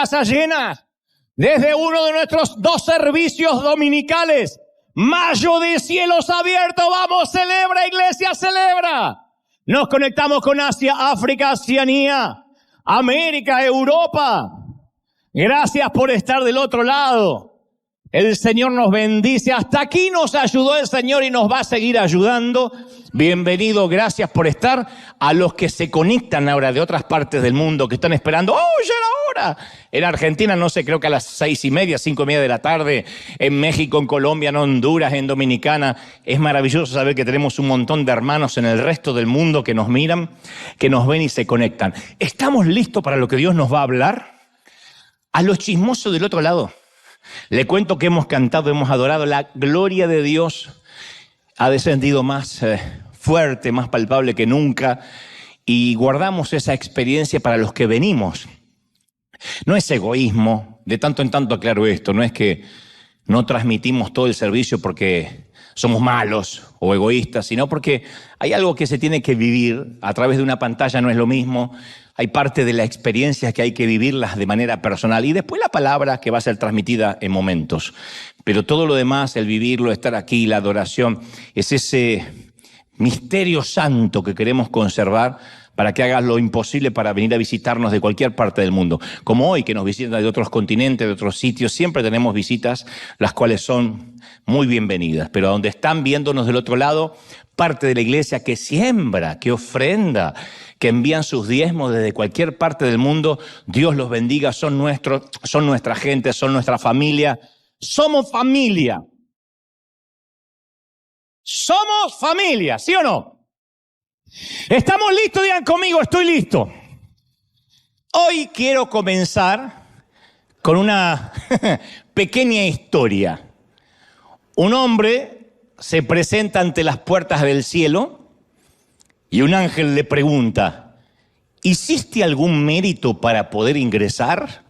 casa llena. Desde uno de nuestros 2 servicios dominicales. Mayo de cielos abiertos. Vamos, celebra, iglesia, celebra. Nos conectamos con Asia, África, Oceanía, América, Europa. Gracias por estar del otro lado. El Señor nos bendice. Hasta aquí nos ayudó el Señor y nos va a seguir ayudando. Bienvenido, gracias por estar. A los que se conectan ahora de otras partes del mundo, que están esperando, ¡oh, ya era hora! En Argentina, no sé, creo que a las 6:30, 5:30 de la tarde. En México, en Colombia, en Honduras, en Dominicana. Es maravilloso saber que tenemos un montón de hermanos en el resto del mundo que nos miran, que nos ven y se conectan. ¿Estamos listos para lo que Dios nos va a hablar? A los chismosos del otro lado, le cuento que hemos cantado, hemos adorado. La gloria de Dios ha descendido más fuerte, más palpable que nunca, y guardamos esa experiencia para los que venimos. No es egoísmo, de tanto en tanto aclaro esto, no es que no transmitimos todo el servicio porque somos malos o egoístas, sino porque hay algo que se tiene que vivir a través de una pantalla, no es lo mismo. Hay parte de la experiencia que hay que vivirlas de manera personal y después la palabra que va a ser transmitida en momentos. Pero todo lo demás, el vivirlo, estar aquí, la adoración, es ese misterio santo que queremos conservar para que hagas lo imposible para venir a visitarnos de cualquier parte del mundo. Como hoy, que nos visitan de otros continentes, de otros sitios, siempre tenemos visitas, las cuales son muy bienvenidas. Pero donde están viéndonos del otro lado, parte de la iglesia que siembra, que ofrenda, que envían sus diezmos desde cualquier parte del mundo, Dios los bendiga, son nuestros, son nuestra gente, son nuestra familia. Somos familia. Somos familia, ¿sí o no? ¿Estamos listos? Digan conmigo, estoy listo. Hoy quiero comenzar con una pequeña historia. Un hombre se presenta ante las puertas del cielo y un ángel le pregunta, ¿hiciste algún mérito para poder ingresar?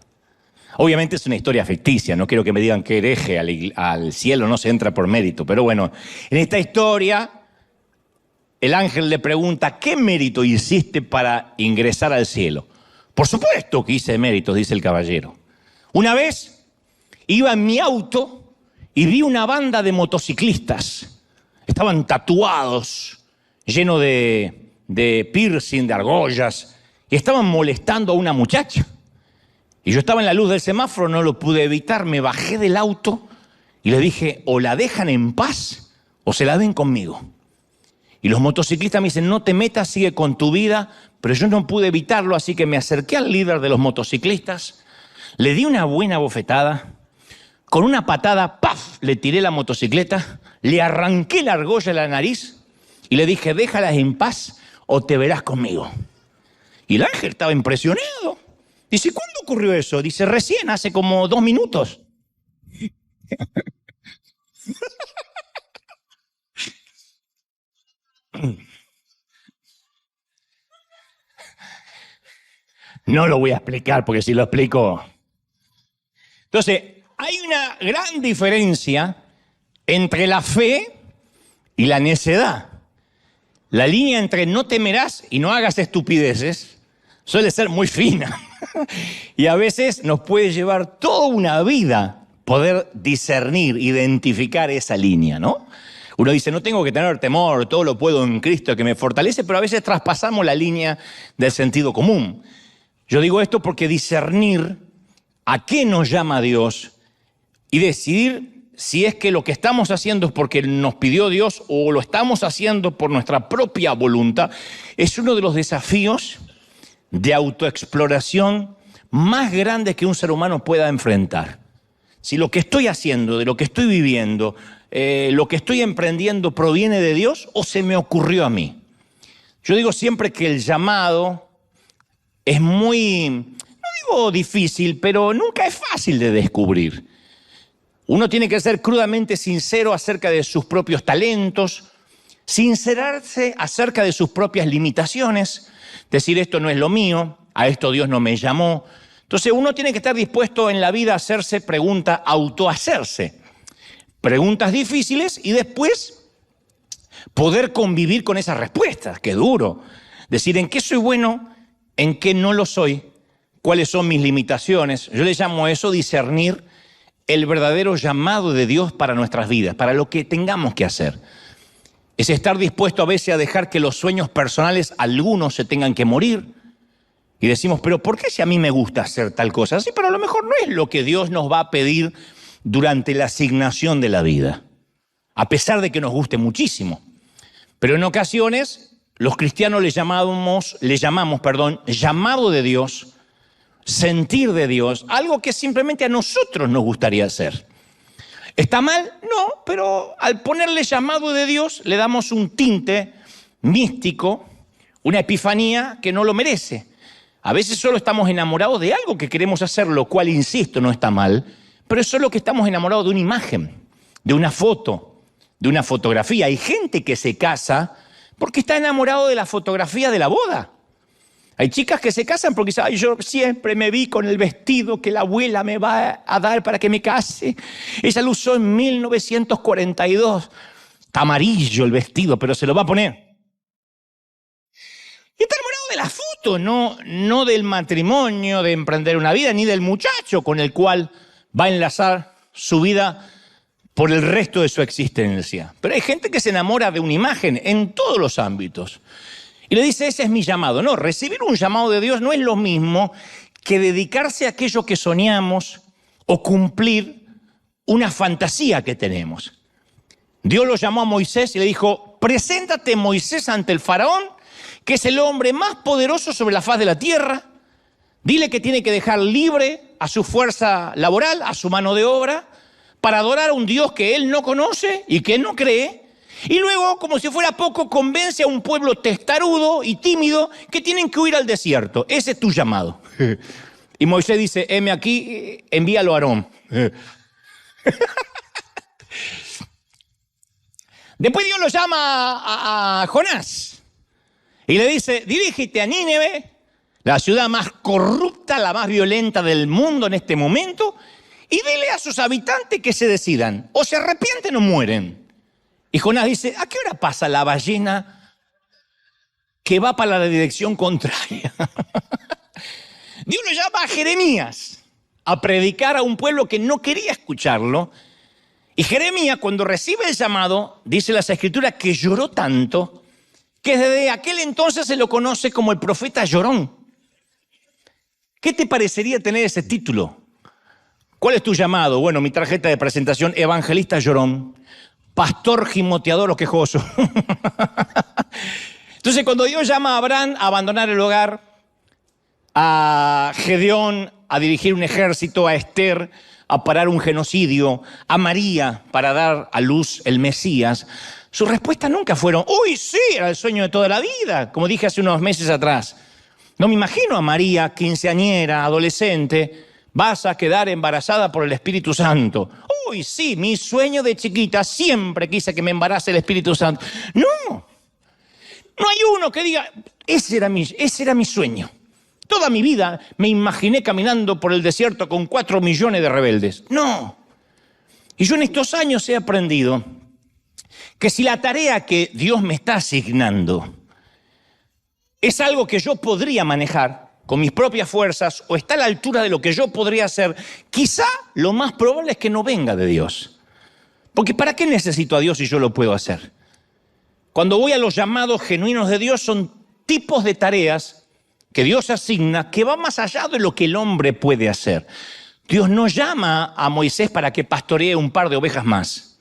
Obviamente es una historia ficticia, no quiero que me digan que hereje al cielo no se entra por mérito, pero bueno, en esta historia el ángel le pregunta, ¿qué mérito hiciste para ingresar al cielo? Por supuesto que hice méritos, dice el caballero. Una vez iba en mi auto y vi una banda de motociclistas. Estaban tatuados, llenos de piercing, de argollas, y estaban molestando a una muchacha. Y yo estaba en la luz del semáforo, no lo pude evitar, me bajé del auto y le dije, o la dejan en paz o se la ven conmigo. Y los motociclistas me dicen, no te metas, sigue con tu vida, pero yo no pude evitarlo, así que me acerqué al líder de los motociclistas, le di una buena bofetada, con una patada, ¡paf!, le tiré la motocicleta, le arranqué la argolla de la nariz y le dije, déjalas en paz o te verás conmigo. Y el ángel estaba impresionado. Dice, ¿cuándo ocurrió eso? Dice, recién, hace como 2 minutos. No lo voy a explicar porque si lo explico... Entonces, hay una gran diferencia entre la fe y la necedad. La línea entre no temerás y no hagas estupideces suele ser muy fina. Y a veces nos puede llevar toda una vida poder discernir, identificar esa línea, ¿no? Uno dice, no tengo que tener temor, todo lo puedo en Cristo que me fortalece, pero a veces traspasamos la línea del sentido común. Yo digo esto porque discernir a qué nos llama Dios y decidir si es que lo que estamos haciendo es porque nos pidió Dios o lo estamos haciendo por nuestra propia voluntad, es uno de los desafíos de autoexploración más grandes que un ser humano pueda enfrentar. Si lo que estoy haciendo, de lo que estoy viviendo, lo que estoy emprendiendo proviene de Dios o se me ocurrió a mí. Yo digo siempre que el llamado es muy, no digo difícil, pero nunca es fácil de descubrir. Uno tiene que ser crudamente sincero acerca de sus propios talentos, sincerarse acerca de sus propias limitaciones, decir esto no es lo mío, a esto Dios no me llamó. Entonces uno tiene que estar dispuesto en la vida a hacerse preguntas, autohacerse preguntas difíciles y después poder convivir con esas respuestas. Qué duro. Decir en qué soy bueno, en qué no lo soy, cuáles son mis limitaciones. Yo le llamo a eso discernir el verdadero llamado de Dios para nuestras vidas, para lo que tengamos que hacer. Es estar dispuesto a veces a dejar que los sueños personales, algunos se tengan que morir. Y decimos, pero ¿por qué si a mí me gusta hacer tal cosa? Sí, pero a lo mejor no es lo que Dios nos va a pedir durante la asignación de la vida, a pesar de que nos guste muchísimo. Pero en ocasiones los cristianos le llamamos, llamado de Dios, sentir de Dios, algo que simplemente a nosotros nos gustaría hacer. ¿Está mal? No, pero al ponerle llamado de Dios le damos un tinte místico, una epifanía que no lo merece. A veces solo estamos enamorados de algo que queremos hacer, lo cual, insisto, no está mal, pero es solo que estamos enamorados de una imagen, de una foto, de una fotografía. Hay gente que se casa porque está enamorado de la fotografía de la boda. Hay chicas que se casan porque dicen, ay, yo siempre me vi con el vestido que la abuela me va a dar para que me case. Ella lo usó en 1942. Está amarillo el vestido, pero se lo va a poner. Y está enamorado de la foto, no del matrimonio, de emprender una vida, ni del muchacho con el cual va a enlazar su vida por el resto de su existencia. Pero hay gente que se enamora de una imagen en todos los ámbitos. Y le dice, ese es mi llamado. No, recibir un llamado de Dios no es lo mismo que dedicarse a aquello que soñamos o cumplir una fantasía que tenemos. Dios lo llamó a Moisés y le dijo, preséntate, Moisés, ante el faraón, que es el hombre más poderoso sobre la faz de la tierra. Dile que tiene que dejar libre a su fuerza laboral, a su mano de obra, para adorar a un Dios que él no conoce y que él no cree. Y luego, como si fuera poco, convence a un pueblo testarudo y tímido que tienen que huir al desierto. Ese es tu llamado. Y Moisés dice, heme aquí, envíalo a Aarón. Después Dios lo llama a Jonás y le dice, dirígete a Nínive, la ciudad más corrupta, la más violenta del mundo en este momento, y dile a sus habitantes que se decidan, o se arrepienten o mueren. Y Jonás dice, ¿a qué hora pasa la ballena que va para la dirección contraria? Dios lo llama a Jeremías a predicar a un pueblo que no quería escucharlo. Y Jeremías, cuando recibe el llamado, dice las Escrituras que lloró tanto que desde aquel entonces se lo conoce como el profeta llorón. ¿Qué te parecería tener ese título? ¿Cuál es tu llamado? Bueno, mi tarjeta de presentación, evangelista llorón. Pastor gimoteador o quejoso. Entonces, cuando Dios llama a Abraham a abandonar el hogar, a Gedeón a dirigir un ejército, a Esther a parar un genocidio, a María para dar a luz el Mesías, sus respuestas nunca fueron, uy, sí, era el sueño de toda la vida, como dije hace unos meses atrás. No me imagino a María, quinceañera, adolescente, vas a quedar embarazada por el Espíritu Santo. Uy, sí, mi sueño de chiquita, siempre quise que me embarace el Espíritu Santo. No hay uno que diga, ese era mi sueño. Toda mi vida me imaginé caminando por el desierto con 4 millones de rebeldes. No. Y yo en estos años he aprendido que si la tarea que Dios me está asignando es algo que yo podría manejar con mis propias fuerzas o está a la altura de lo que yo podría hacer, quizá lo más probable es que no venga de Dios. Porque ¿para qué necesito a Dios si yo lo puedo hacer? Cuando voy a los llamados genuinos de Dios son tipos de tareas que Dios asigna que van más allá de lo que el hombre puede hacer. Dios no llama a Moisés para que pastoree un par de ovejas más.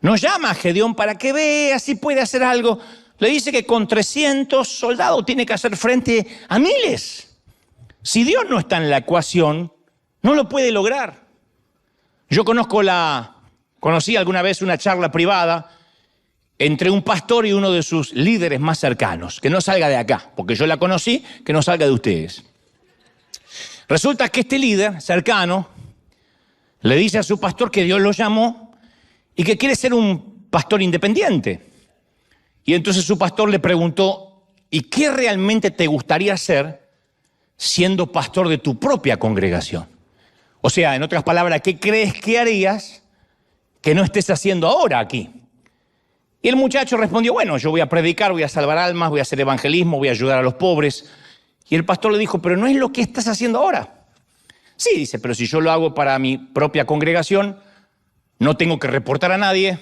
No llama a Gedeón para que vea si puede hacer algo. Le dice que con 300 soldados tiene que hacer frente a miles. Si Dios no está en la ecuación, no lo puede lograr. Yo conocí alguna vez una charla privada entre un pastor y uno de sus líderes más cercanos. Que no salga de acá, porque yo la conocí, que no salga de ustedes. Resulta que este líder cercano le dice a su pastor que Dios lo llamó y que quiere ser un pastor independiente. Y entonces su pastor le preguntó, ¿y qué realmente te gustaría hacer siendo pastor de tu propia congregación? O sea, en otras palabras, ¿qué crees que harías que no estés haciendo ahora aquí? Y el muchacho respondió, bueno, yo voy a predicar, voy a salvar almas, voy a hacer evangelismo, voy a ayudar a los pobres. Y el pastor le dijo, pero no es lo que estás haciendo ahora. Sí, dice, pero si yo lo hago para mi propia congregación, no tengo que reportar a nadie,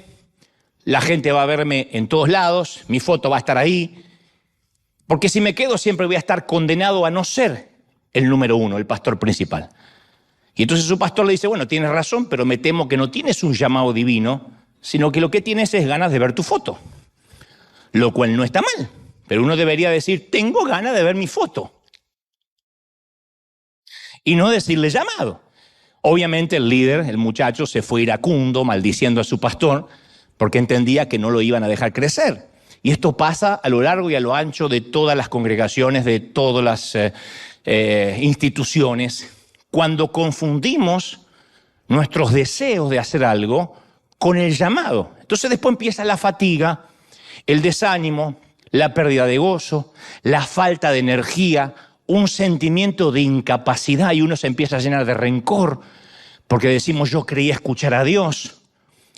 la gente va a verme en todos lados, mi foto va a estar ahí, porque si me quedo siempre voy a estar condenado a no ser el número uno, el pastor principal. Y entonces su pastor le dice, bueno, tienes razón, pero me temo que no tienes un llamado divino, sino que lo que tienes es ganas de ver tu foto, lo cual no está mal, pero uno debería decir, tengo ganas de ver mi foto. Y no decirle llamado. Obviamente el líder, el muchacho, se fue iracundo, maldiciendo a su pastor, porque entendía que no lo iban a dejar crecer. Y esto pasa a lo largo y a lo ancho de todas las congregaciones, de todas las instituciones, cuando confundimos nuestros deseos de hacer algo con el llamado. Entonces después empieza la fatiga, el desánimo, la pérdida de gozo, la falta de energía, un sentimiento de incapacidad y uno se empieza a llenar de rencor porque decimos yo creía escuchar a Dios,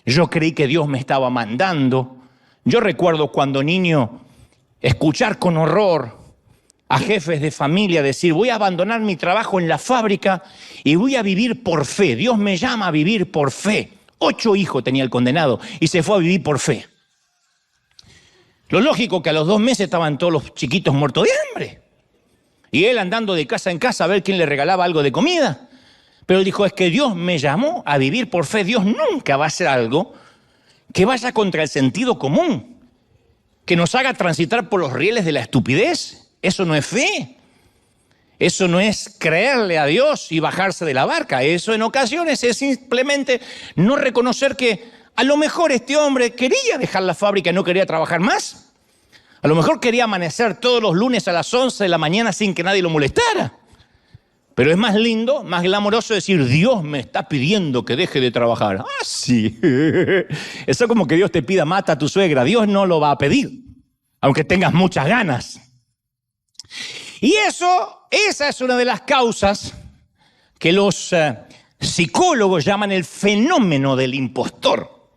yo creí que Dios me estaba mandando. Yo recuerdo cuando niño escuchar con horror a jefes de familia decir voy a abandonar mi trabajo en la fábrica y voy a vivir por fe, Dios me llama a vivir por fe. 8 hijos tenía el condenado y se fue a vivir por fe. Lo lógico que a los 2 meses estaban todos los chiquitos muertos de hambre. Y él andando de casa en casa a ver quién le regalaba algo de comida. Pero él dijo, es que Dios me llamó a vivir por fe. Dios nunca va a hacer algo que vaya contra el sentido común, que nos haga transitar por los rieles de la estupidez. Eso no es fe. Eso no es creerle a Dios y bajarse de la barca. Eso en ocasiones es simplemente no reconocer que a lo mejor este hombre quería dejar la fábrica y no quería trabajar más. A lo mejor quería amanecer todos los lunes a las 11 de la mañana sin que nadie lo molestara. Pero es más lindo, más glamoroso decir, Dios me está pidiendo que deje de trabajar. Ah, sí. Eso es como que Dios te pida, mata a tu suegra. Dios no lo va a pedir, aunque tengas muchas ganas. Y esa es una de las causas que los psicólogos llaman el fenómeno del impostor.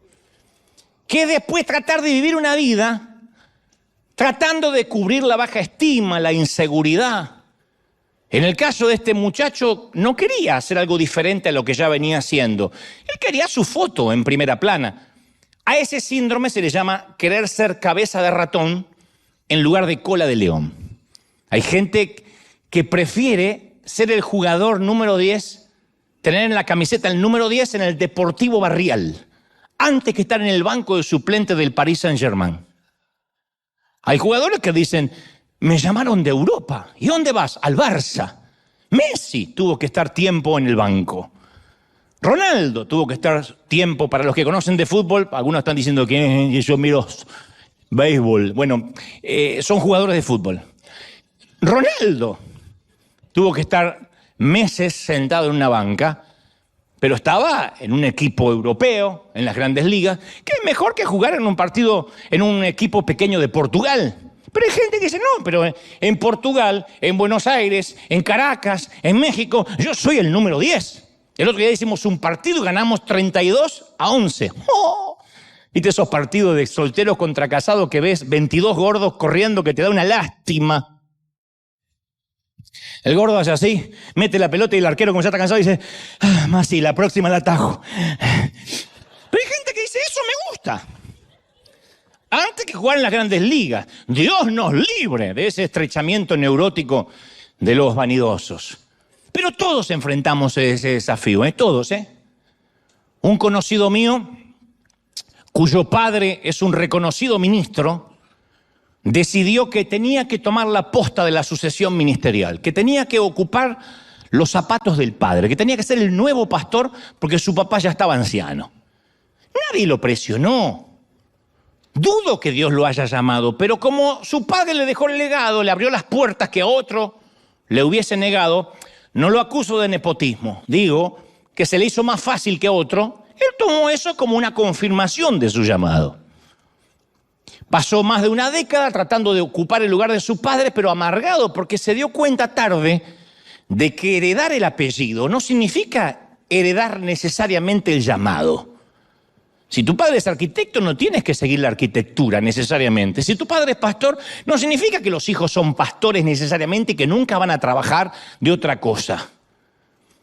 Que después tratar de vivir una vida tratando de cubrir la baja estima, la inseguridad. En el caso de este muchacho, no quería hacer algo diferente a lo que ya venía haciendo. Él quería su foto en primera plana. A ese síndrome se le llama querer ser cabeza de ratón en lugar de cola de león. Hay gente que prefiere ser el jugador número 10, tener en la camiseta el número 10 en el Deportivo Barrial, antes que estar en el banco de suplente del Paris Saint-Germain. Hay jugadores que dicen, me llamaron de Europa. ¿Y dónde vas? Al Barça. Messi tuvo que estar tiempo en el banco. Ronaldo tuvo que estar tiempo, para los que conocen de fútbol, algunos están diciendo que yo miro béisbol. Bueno, son jugadores de fútbol. Ronaldo tuvo que estar meses sentado en una banca, pero estaba en un equipo europeo, en las grandes ligas, que es mejor que jugar en un partido, en un equipo pequeño de Portugal. Pero hay gente que dice, no, pero en Portugal, en Buenos Aires, en Caracas, en México, yo soy el número 10. El otro día hicimos un partido y ganamos 32-11. ¡Oh! ¿Viste esos partidos de solteros contra casados que ves 22 gordos corriendo que te da una lástima? El gordo hace así, mete la pelota y el arquero, como ya está cansado, dice, más sí, la próxima la atajo. Pero hay gente que dice, eso me gusta. Antes que jugar en las grandes ligas, Dios nos libre de ese estrechamiento neurótico de los vanidosos. Pero todos enfrentamos ese desafío, todos, Un conocido mío, cuyo padre es un reconocido ministro, decidió que tenía que tomar la posta de la sucesión ministerial, que tenía que ocupar los zapatos del padre, que tenía que ser el nuevo pastor porque su papá ya estaba anciano. Nadie lo presionó. Dudo que Dios lo haya llamado, pero como su padre le dejó el legado, le abrió las puertas que a otro le hubiese negado, no lo acuso de nepotismo. Digo que se le hizo más fácil que a otro. Él tomó eso como una confirmación de su llamado. Pasó más de una década tratando de ocupar el lugar de su padre, pero amargado porque se dio cuenta tarde de que heredar el apellido no significa heredar necesariamente el llamado. Si tu padre es arquitecto, no tienes que seguir la arquitectura necesariamente. Si tu padre es pastor, no significa que los hijos son pastores necesariamente y que nunca van a trabajar de otra cosa.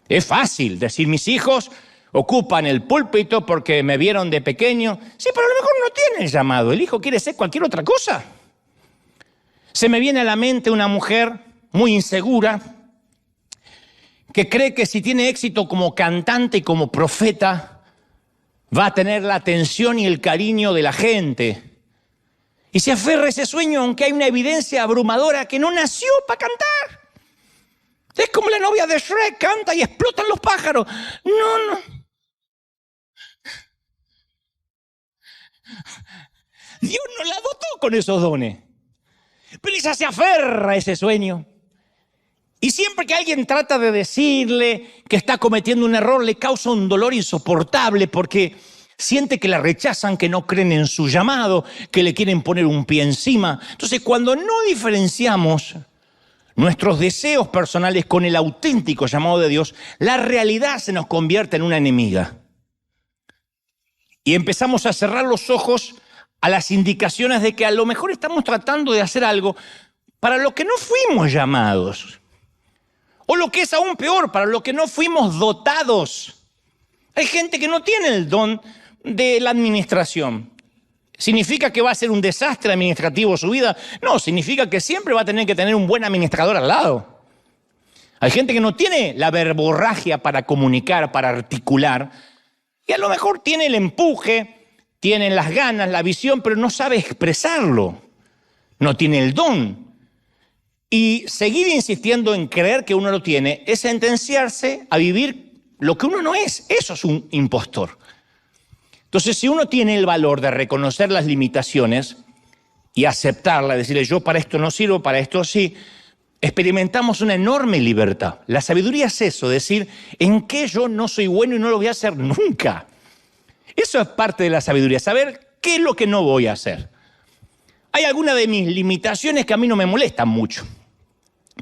Es fácil decir, mis hijos ocupan el púlpito porque me vieron de pequeño. Sí, pero a lo mejor no tiene el llamado. El hijo quiere ser cualquier otra cosa. Se me viene a la mente una mujer muy insegura que cree que si tiene éxito como cantante y como profeta, va a tener la atención y el cariño de la gente. Y se aferra a ese sueño, aunque hay una evidencia abrumadora que no nació para cantar. Es como la novia de Shrek, canta y explotan los pájaros. No. Dios no la dotó con esos dones. Pero ella se aferra a ese sueño. Y siempre que alguien trata de decirle que está cometiendo un error, le causa un dolor insoportable porque siente que la rechazan, que no creen en su llamado, que le quieren poner un pie encima. Entonces, cuando no diferenciamos nuestros deseos personales con el auténtico llamado de Dios, la realidad se nos convierte en una enemiga. Y empezamos a cerrar los ojos a las indicaciones de que a lo mejor estamos tratando de hacer algo para lo que no fuimos llamados. O lo que es aún peor, para lo que no fuimos dotados. Hay gente que no tiene el don de la administración. ¿Significa que va a ser un desastre administrativo su vida? No, significa que siempre va a tener que tener un buen administrador al lado. Hay gente que no tiene la verborragia para comunicar, para articular, y a lo mejor tiene el empuje, tiene las ganas, la visión, pero no sabe expresarlo. No tiene el don. Y seguir insistiendo en creer que uno lo tiene es sentenciarse a vivir lo que uno no es. Eso es un impostor. Entonces, si uno tiene el valor de reconocer las limitaciones y aceptarlas, decirle yo para esto no sirvo, para esto sí, experimentamos una enorme libertad. La sabiduría es eso, decir en qué yo no soy bueno y no lo voy a hacer nunca. Eso es parte de la sabiduría, saber qué es lo que no voy a hacer. Hay algunas de mis limitaciones que a mí no me molestan mucho.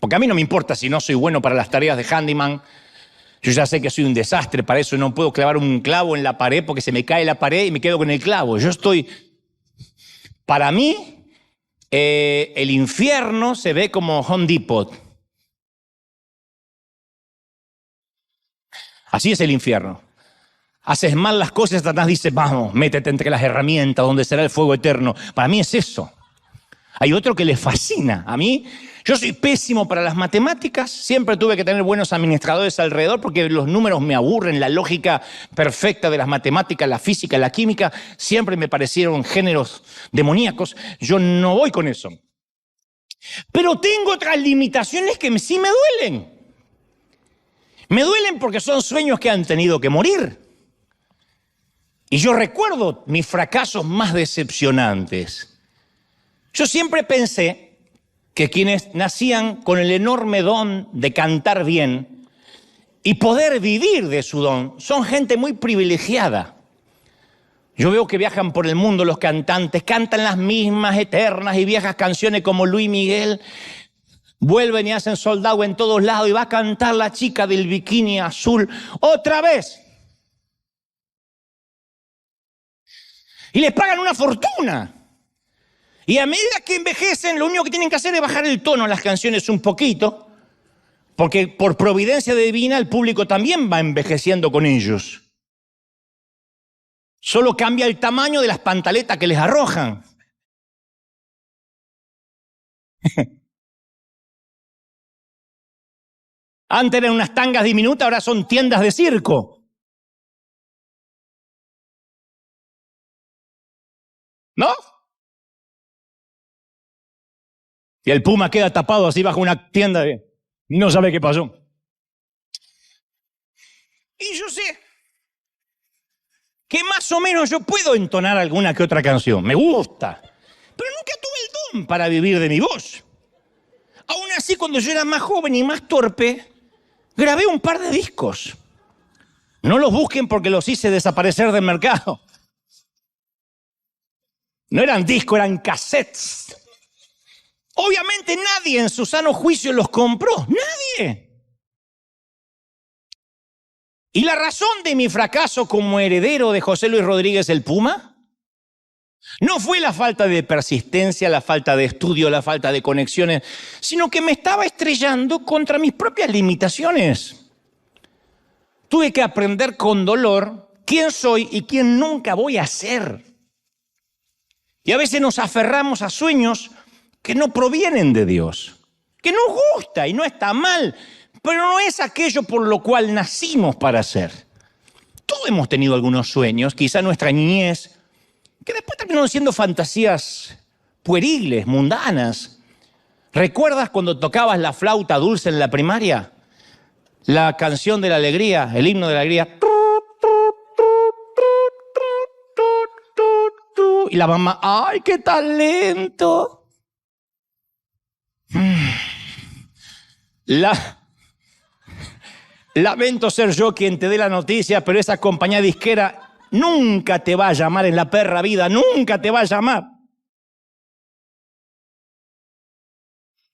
Porque a mí no me importa si no soy bueno para las tareas de handyman. Yo ya sé que soy un desastre para eso. No puedo clavar un clavo en la pared porque se me cae la pared y me quedo con el clavo. Para mí, el infierno se ve como Home Depot. Así es el infierno. Haces mal las cosas, Satanás dice, vamos, métete entre las herramientas donde será el fuego eterno. Para mí es eso. Hay otro que le fascina. A mí, yo soy pésimo para las matemáticas. Siempre tuve que tener buenos administradores alrededor porque los números me aburren. La lógica perfecta de las matemáticas, la física, la química, siempre me parecieron géneros demoníacos. Yo no voy con eso. Pero tengo otras limitaciones que sí me duelen. Me duelen porque son sueños que han tenido que morir. Y yo recuerdo mis fracasos más decepcionantes. Yo siempre pensé que quienes nacían con el enorme don de cantar bien y poder vivir de su don son gente muy privilegiada. Yo veo que viajan por el mundo los cantantes, cantan las mismas eternas y viejas canciones como Luis Miguel, vuelven y hacen sold out en todos lados y va a cantar la chica del bikini azul otra vez. Y les pagan una fortuna. Y a medida que envejecen, lo único que tienen que hacer es bajar el tono a las canciones un poquito, porque por providencia divina el público también va envejeciendo con ellos. Solo cambia el tamaño de las pantaletas que les arrojan. Antes eran unas tangas diminutas, ahora son tiendas de circo. ¿No? Y el puma queda tapado así bajo una tienda y no sabe qué pasó. Y yo sé que más o menos yo puedo entonar alguna que otra canción. Me gusta. Pero nunca tuve el don para vivir de mi voz. Aún así, cuando yo era más joven y más torpe, grabé un par de discos. No los busquen porque los hice desaparecer del mercado. No eran discos, eran cassettes. Obviamente nadie en su sano juicio los compró. ¡Nadie! ¿Y la razón de mi fracaso como heredero de José Luis Rodríguez el Puma? No fue la falta de persistencia, la falta de estudio, la falta de conexiones, sino que me estaba estrellando contra mis propias limitaciones. Tuve que aprender con dolor quién soy y quién nunca voy a ser. Y a veces nos aferramos a sueños que no provienen de Dios, que nos gusta y no está mal, pero no es aquello por lo cual nacimos para ser. Todos hemos tenido algunos sueños, quizá nuestra niñez, que después terminaron siendo fantasías pueriles, mundanas. ¿Recuerdas cuando tocabas la flauta dulce en la primaria? La canción de la alegría, el himno de la alegría. Y la mamá, ¡ay, qué talento! Lamento ser yo quien te dé la noticia, pero esa compañía disquera nunca te va a llamar en la perra vida, nunca te va a llamar.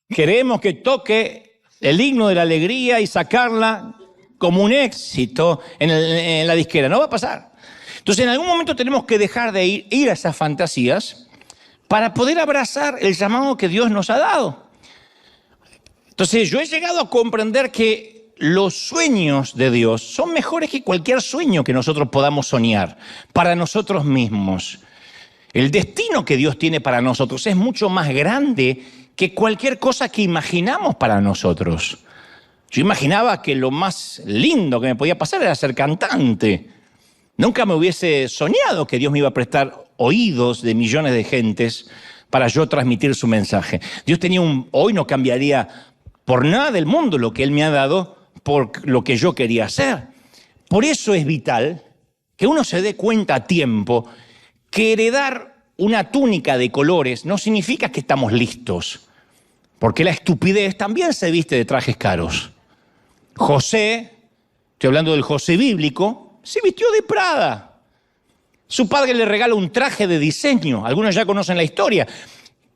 Queremos que toque el himno de la alegría y sacarla como un éxito en la disquera. No va a pasar. Entonces, en algún momento tenemos que dejar de ir a esas fantasías para poder abrazar el llamado que Dios nos ha dado. Entonces, yo he llegado a comprender que los sueños de Dios son mejores que cualquier sueño que nosotros podamos soñar para nosotros mismos. El destino que Dios tiene para nosotros es mucho más grande que cualquier cosa que imaginamos para nosotros. Yo imaginaba que lo más lindo que me podía pasar era ser cantante. Nunca me hubiese soñado que Dios me iba a prestar oídos de millones de gentes para yo transmitir su mensaje. Dios tenía hoy no cambiaría por nada del mundo lo que Él me ha dado por lo que yo quería hacer. Por eso es vital que uno se dé cuenta a tiempo que heredar una túnica de colores no significa que estamos listos, porque la estupidez también se viste de trajes caros. José, estoy hablando del José bíblico, se vistió de Prada. Su padre le regala un traje de diseño. Algunos ya conocen la historia.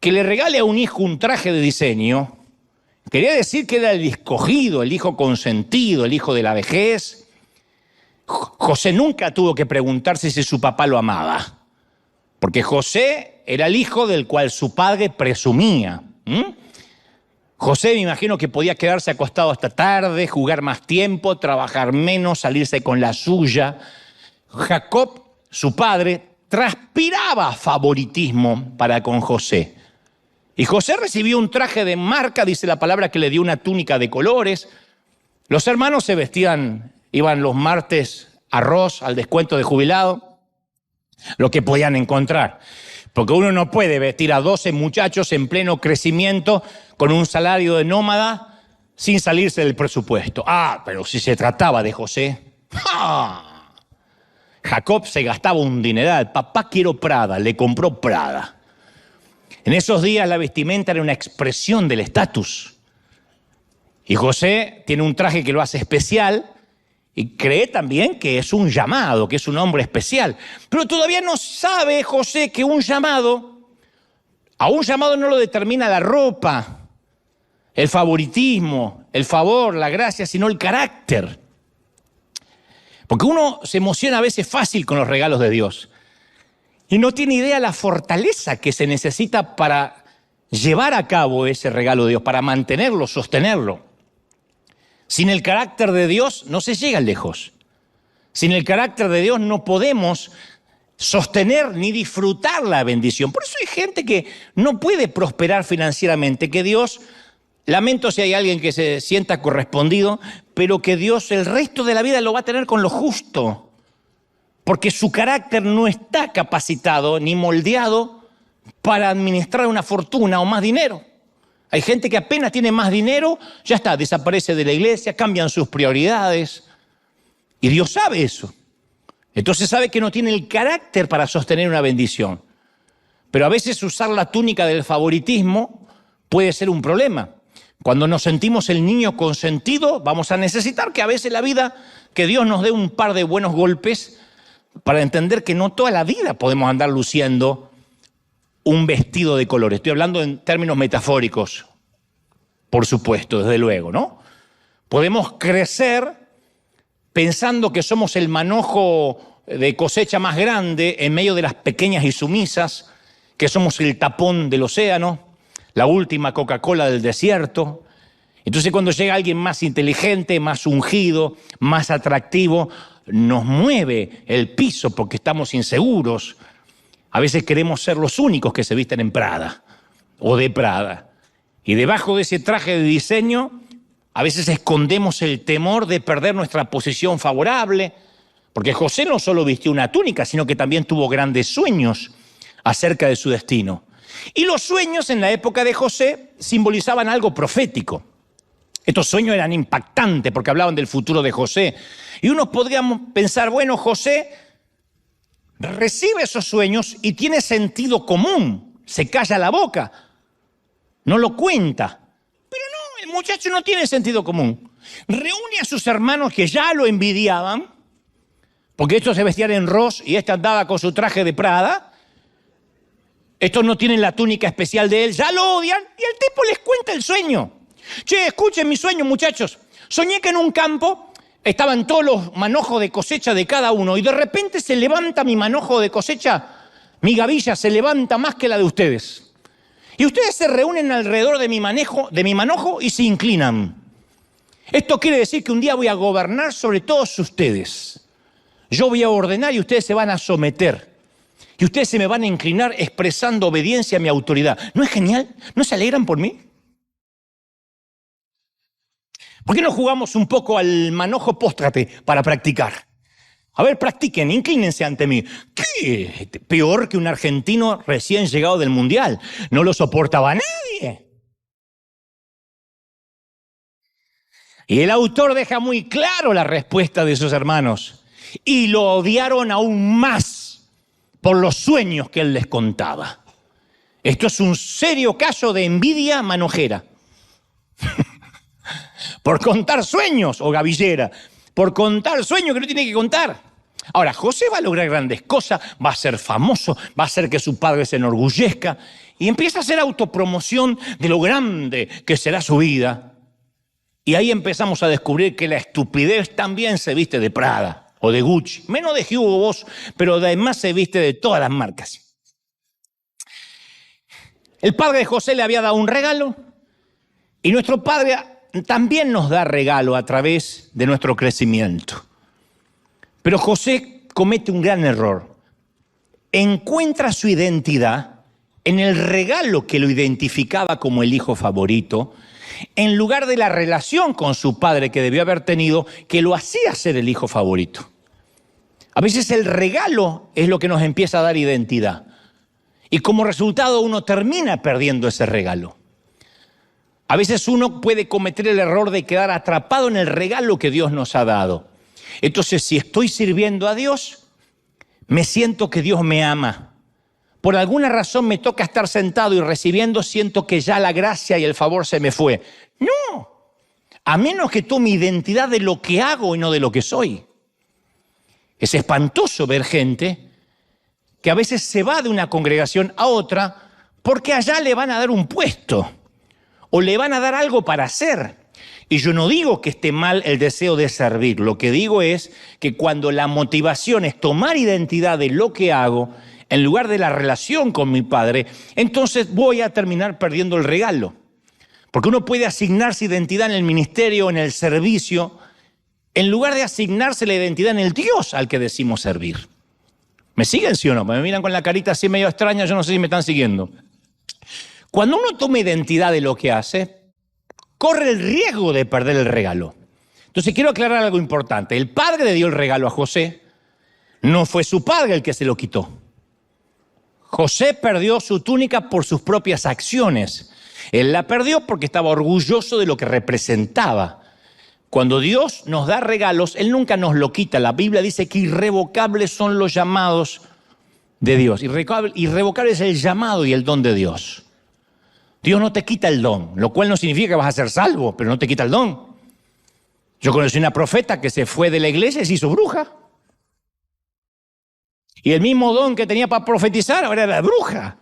Que le regale a un hijo un traje de diseño quería decir que era el escogido, el hijo consentido, el hijo de la vejez. José nunca tuvo que preguntarse si su papá lo amaba, porque José era el hijo del cual su padre presumía. José, me imagino que podía quedarse acostado hasta tarde, jugar más tiempo, trabajar menos, salirse con la suya. Jacob, su padre, transpiraba favoritismo para con José. Y José recibió un traje de marca, dice la palabra, que le dio una túnica de colores. Los hermanos se vestían, iban los martes arroz al descuento de jubilado, lo que podían encontrar. Porque uno no puede vestir a 12 muchachos en pleno crecimiento con un salario de nómada sin salirse del presupuesto. Pero si se trataba de José, Jacob se gastaba un dineral. Papá, quiero Prada, le compró Prada. En esos días la vestimenta era una expresión del estatus. Y José tiene un traje que lo hace especial y cree también que es un llamado, que es un hombre especial. Pero todavía no sabe José que a un llamado no lo determina la ropa, el favoritismo, el favor, la gracia, sino el carácter. Porque uno se emociona a veces fácil con los regalos de Dios. Y no tiene idea la fortaleza que se necesita para llevar a cabo ese regalo de Dios, para mantenerlo, sostenerlo. Sin el carácter de Dios no se llega lejos. Sin el carácter de Dios no podemos sostener ni disfrutar la bendición. Por eso hay gente que no puede prosperar financieramente, que Dios, lamento si hay alguien que se sienta correspondido, pero que Dios el resto de la vida lo va a tener con lo justo. Porque su carácter no está capacitado ni moldeado para administrar una fortuna o más dinero. Hay gente que apenas tiene más dinero, ya está, desaparece de la iglesia, cambian sus prioridades. Y Dios sabe eso. Entonces sabe que no tiene el carácter para sostener una bendición. Pero a veces usar la túnica del favoritismo puede ser un problema. Cuando nos sentimos el niño consentido, vamos a necesitar que a veces la vida, que Dios nos dé un par de buenos golpes para entender que no toda la vida podemos andar luciendo un vestido de color. Estoy hablando en términos metafóricos, por supuesto, desde luego, ¿no? Podemos crecer, pensando que somos el manojo de cosecha más grande en medio de las pequeñas y sumisas, que somos el tapón del océano, la última Coca-Cola del desierto. Entonces cuando llega alguien más inteligente, más ungido, más atractivo, nos mueve el piso porque estamos inseguros. A veces queremos ser los únicos que se visten en Prada o de Prada. Y debajo de ese traje de diseño, a veces escondemos el temor de perder nuestra posición favorable, porque José no solo vistió una túnica, sino que también tuvo grandes sueños acerca de su destino. Y los sueños en la época de José simbolizaban algo profético. Estos sueños eran impactantes porque hablaban del futuro de José. Y uno podríamos pensar, bueno, José recibe esos sueños y tiene sentido común, se calla la boca, no lo cuenta. Pero no, el muchacho no tiene sentido común. Reúne a sus hermanos que ya lo envidiaban, porque estos se vestían en Ross y este andaba con su traje de Prada. Estos no tienen la túnica especial de él, ya lo odian y el tipo les cuenta el sueño. Che, escuchen mi sueño, muchachos. Soñé que en un campo estaban todos los manojos de cosecha de cada uno y de repente se levanta mi manojo de cosecha, mi gavilla se levanta más que la de ustedes. Y ustedes se reúnen alrededor de mi manojo y se inclinan. Esto quiere decir que un día voy a gobernar sobre todos ustedes. Yo voy a ordenar y ustedes se van a someter. Y ustedes se me van a inclinar expresando obediencia a mi autoridad. ¿No es genial? ¿No se alegran por mí? ¿Por qué no jugamos un poco al manojo póstrate para practicar? A ver, practiquen, inclínense ante mí. ¿Qué? Peor que un argentino recién llegado del Mundial. No lo soportaba nadie. Y el autor deja muy claro la respuesta de sus hermanos. Y lo odiaron aún más por los sueños que él les contaba. Esto es un serio caso de envidia manojera. Por contar sueños, o gavillera, por contar sueños que no tiene que contar. Ahora, José va a lograr grandes cosas, va a ser famoso, va a hacer que su padre se enorgullezca y empieza a hacer autopromoción de lo grande que será su vida. Y ahí empezamos a descubrir que la estupidez también se viste de Prada o de Gucci, menos de Hugo Boss, pero además se viste de todas las marcas. El padre de José le había dado un regalo y nuestro padre también nos da regalo a través de nuestro crecimiento. Pero José comete un gran error. Encuentra su identidad en el regalo que lo identificaba como el hijo favorito, en lugar de la relación con su padre que debió haber tenido, que lo hacía ser el hijo favorito. A veces el regalo es lo que nos empieza a dar identidad. Y como resultado uno termina perdiendo ese regalo. A veces uno puede cometer el error de quedar atrapado en el regalo que Dios nos ha dado. Entonces, si estoy sirviendo a Dios, me siento que Dios me ama. Por alguna razón me toca estar sentado y recibiendo, siento que ya la gracia y el favor se me fue. No, a menos que tome identidad de lo que hago y no de lo que soy. Es espantoso ver gente que a veces se va de una congregación a otra porque allá le van a dar un puesto. O le van a dar algo para hacer. Y yo no digo que esté mal el deseo de servir. Lo que digo es que cuando la motivación es tomar identidad de lo que hago, en lugar de la relación con mi padre, entonces voy a terminar perdiendo el regalo. Porque uno puede asignarse identidad en el ministerio, en el servicio, en lugar de asignarse la identidad en el Dios al que decimos servir. ¿Me siguen, sí o no? Me miran con la carita así medio extraña, yo no sé si me están siguiendo. Cuando uno toma identidad de lo que hace, corre el riesgo de perder el regalo. Entonces quiero aclarar algo importante. El padre le dio el regalo a José, no fue su padre el que se lo quitó. José perdió su túnica por sus propias acciones. Él la perdió porque estaba orgulloso de lo que representaba. Cuando Dios nos da regalos, Él nunca nos lo quita. La Biblia dice que irrevocables son los llamados de Dios. Irrevocable es el llamado y el don de Dios. Dios no te quita el don, lo cual no significa que vas a ser salvo, pero no te quita el don. Yo conocí una profeta que se fue de la iglesia y se hizo bruja. Y el mismo don que tenía para profetizar ahora era bruja.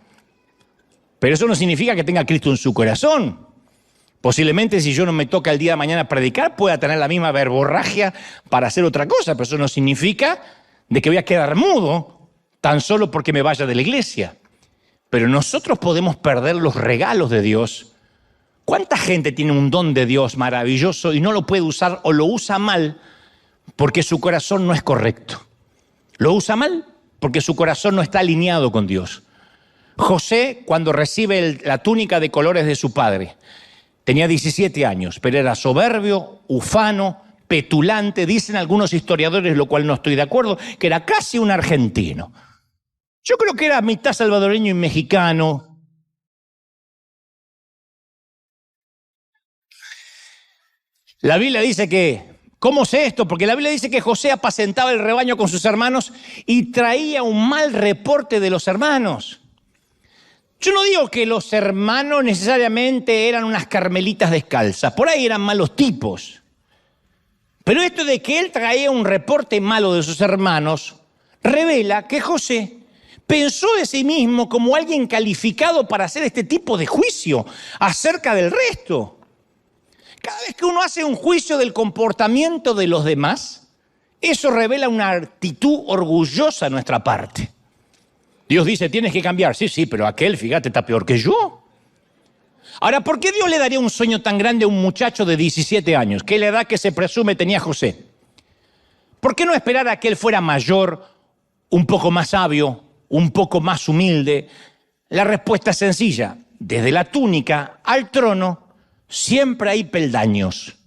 Pero eso no significa que tenga a Cristo en su corazón. Posiblemente si yo no me toca el día de mañana predicar, pueda tener la misma verborragia para hacer otra cosa, pero eso no significa de que voy a quedar mudo tan solo porque me vaya de la iglesia. Pero nosotros podemos perder los regalos de Dios. ¿Cuánta gente tiene un don de Dios maravilloso y no lo puede usar o lo usa mal porque su corazón no es correcto? Lo usa mal porque su corazón no está alineado con Dios. José, cuando recibe la túnica de colores de su padre, tenía 17 años, pero era soberbio, ufano, petulante. Dicen algunos historiadores, lo cual no estoy de acuerdo, que era casi un argentino. Yo creo que era mitad salvadoreño y mexicano. La Biblia dice que, ¿cómo sé esto? Porque la Biblia dice que José apacentaba el rebaño con sus hermanos y traía un mal reporte de los hermanos. Yo no digo que los hermanos necesariamente eran unas carmelitas descalzas, por ahí eran malos tipos. Pero esto de que él traía un reporte malo de sus hermanos revela que José pensó de sí mismo como alguien calificado para hacer este tipo de juicio acerca del resto. Cada vez que uno hace un juicio del comportamiento de los demás, eso revela una actitud orgullosa de nuestra parte. Dios dice, tienes que cambiar. Sí, pero aquel, fíjate, está peor que yo. Ahora, ¿por qué Dios le daría un sueño tan grande a un muchacho de 17 años? ¿Qué es la edad que se presume tenía José? ¿Por qué no esperar a que él fuera mayor, un poco más sabio, un poco más humilde? La respuesta es sencilla. Desde la túnica al trono siempre hay peldaños,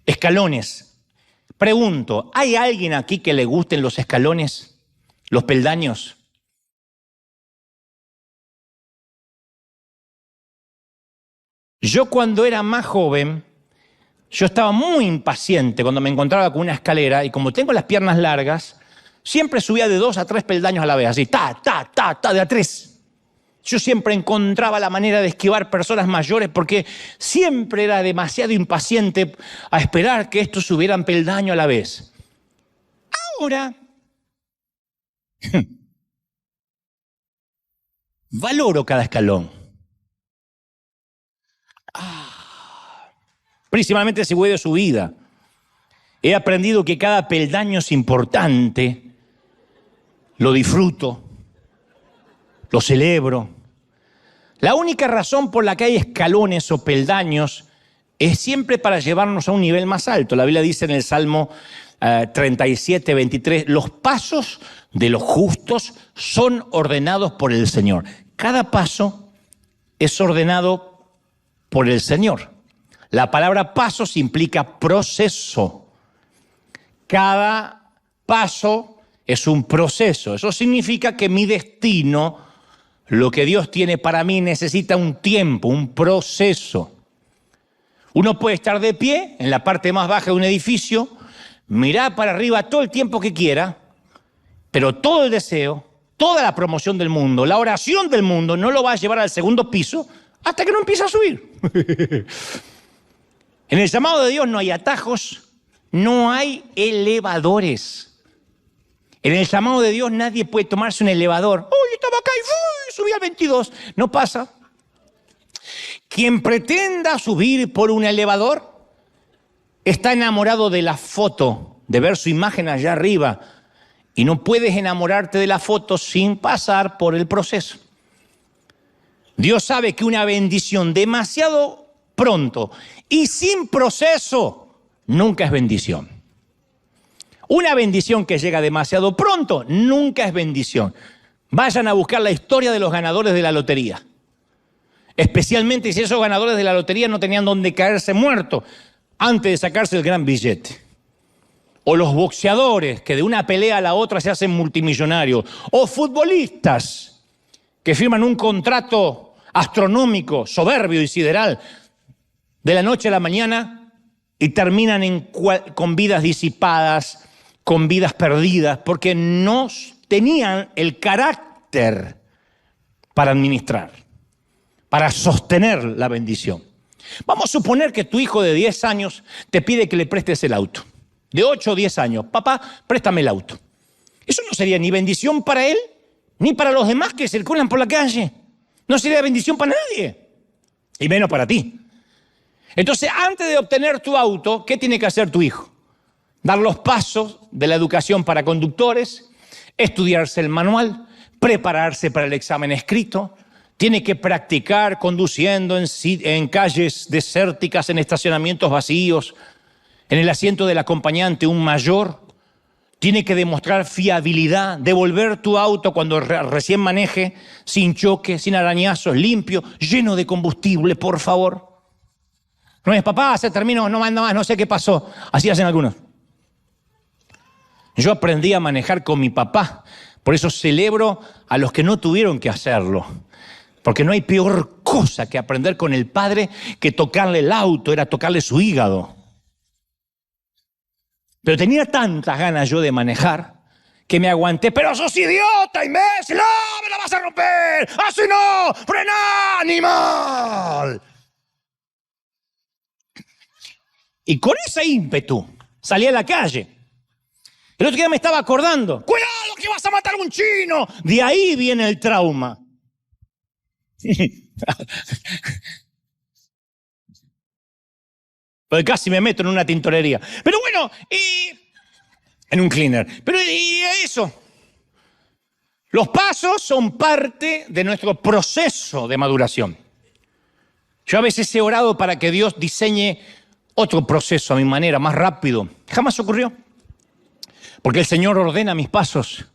escalones. Pregunto, ¿hay alguien aquí que le gusten los escalones, los peldaños? Yo cuando era más joven, yo estaba muy impaciente cuando me encontraba con una escalera y como tengo las piernas largas, siempre subía de 2 a 3 peldaños a la vez, así, de a 3. Yo siempre encontraba la manera de esquivar personas mayores porque siempre era demasiado impaciente a esperar que estos subieran peldaño a la vez. Ahora, valoro cada escalón. Principalmente si voy de subida. He aprendido que cada peldaño es importante, lo disfruto, lo celebro. La única razón por la que hay escalones o peldaños es siempre para llevarnos a un nivel más alto. La Biblia dice en el Salmo 37, 23, los pasos de los justos son ordenados por el Señor. Cada paso es ordenado por el Señor. La palabra pasos implica proceso. Cada paso es un proceso. Eso significa que mi destino, lo que Dios tiene para mí, necesita un tiempo, un proceso. Uno puede estar de pie en la parte más baja de un edificio, mirar para arriba todo el tiempo que quiera, pero todo el deseo, toda la promoción del mundo, la oración del mundo no lo va a llevar al segundo piso hasta que no empiece a subir. En el llamado de Dios no hay atajos, no hay elevadores. En el llamado de Dios nadie puede tomarse un elevador. ¡Uy, estaba acá y subí al 22! No pasa. Quien pretenda subir por un elevador está enamorado de la foto, de ver su imagen allá arriba. Y no puedes enamorarte de la foto sin pasar por el proceso. Dios sabe que una bendición demasiado pronto y sin proceso nunca es bendición. Una bendición que llega demasiado pronto nunca es bendición. Vayan a buscar la historia de los ganadores de la lotería. Especialmente si esos ganadores de la lotería no tenían donde caerse muertos antes de sacarse el gran billete. O los boxeadores que de una pelea a la otra se hacen multimillonarios. O futbolistas que firman un contrato astronómico, soberbio y sideral de la noche a la mañana y terminan con vidas disipadas, con vidas perdidas, porque no tenían el carácter para administrar, para sostener la bendición. Vamos a suponer que tu hijo de 10 años te pide que le prestes el auto. De 8 o 10 años, papá, préstame el auto. Eso no sería ni bendición para él, ni para los demás que circulan por la calle. No sería bendición para nadie, y menos para ti. Entonces, antes de obtener tu auto, ¿qué tiene que hacer tu hijo? Dar los pasos de la educación para conductores, estudiarse el manual, prepararse para el examen escrito, tiene que practicar conduciendo en calles desérticas, en estacionamientos vacíos, en el asiento del acompañante un mayor, tiene que demostrar fiabilidad, devolver tu auto cuando recién maneje, sin choque, sin arañazos, limpio, lleno de combustible, por favor. No es, papá, se terminó, no manda más, no sé qué pasó. Así hacen algunos. Yo aprendí a manejar con mi papá, por eso celebro a los que no tuvieron que hacerlo. Porque no hay peor cosa que aprender con el padre que tocarle el auto, era tocarle su hígado. Pero tenía tantas ganas yo de manejar que me aguanté. Pero sos idiota, imbécil, no, me la vas a romper, así no, frená, animal. Y con ese ímpetu salí a la calle. El otro día me estaba acordando, cuidado que vas a matar a un chino. De ahí viene el trauma. Porque casi me meto en una tintorería. Pero bueno, en un cleaner. Pero y eso. Los pasos son parte de nuestro proceso de maduración. Yo a veces he orado para que Dios diseñe otro proceso a mi manera, más rápido. Jamás ocurrió. Porque el Señor ordena mis pasos.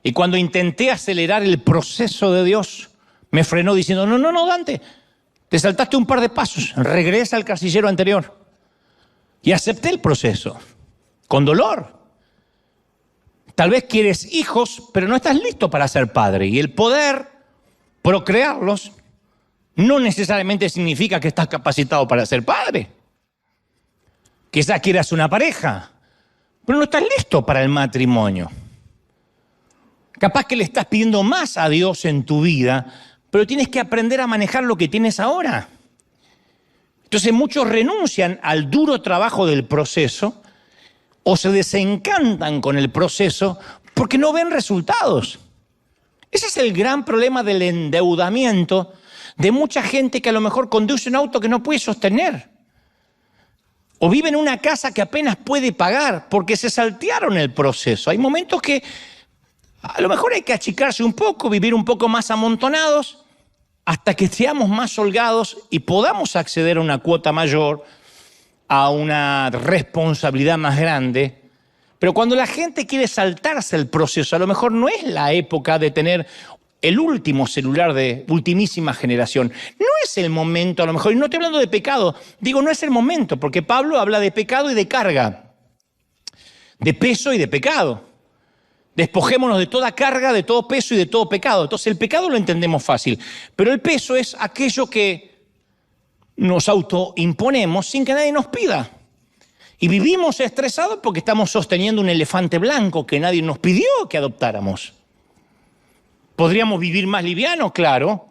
Y cuando intenté acelerar el proceso de Dios, me frenó diciendo, no, Dante, te saltaste un par de pasos, regresa al casillero anterior. Y acepté el proceso, con dolor. Tal vez quieres hijos, pero no estás listo para ser padre. Y el poder procrearlos no necesariamente significa que estás capacitado para ser padre. Quizás quieras una pareja, pero no estás listo para el matrimonio. Capaz que le estás pidiendo más a Dios en tu vida, pero tienes que aprender a manejar lo que tienes ahora. Entonces muchos renuncian al duro trabajo del proceso o se desencantan con el proceso porque no ven resultados. Ese es el gran problema del endeudamiento de mucha gente que a lo mejor conduce un auto que no puede sostener. O vive en una casa que apenas puede pagar porque se saltearon el proceso. Hay momentos que a lo mejor hay que achicarse un poco, vivir un poco más amontonados, hasta que seamos más holgados y podamos acceder a una cuota mayor, a una responsabilidad más grande. Pero cuando la gente quiere saltarse el proceso, a lo mejor no es la época de tener el último celular de ultimísima generación. No es el momento, a lo mejor, y no estoy hablando de pecado, digo, no es el momento, porque Pablo habla de pecado y de carga, de peso y de pecado. Despojémonos de toda carga, de todo peso y de todo pecado. Entonces el pecado lo entendemos fácil, pero el peso es aquello que nos autoimponemos sin que nadie nos pida. Y vivimos estresados porque estamos sosteniendo un elefante blanco que nadie nos pidió que adoptáramos. ¿Podríamos vivir más liviano? Claro.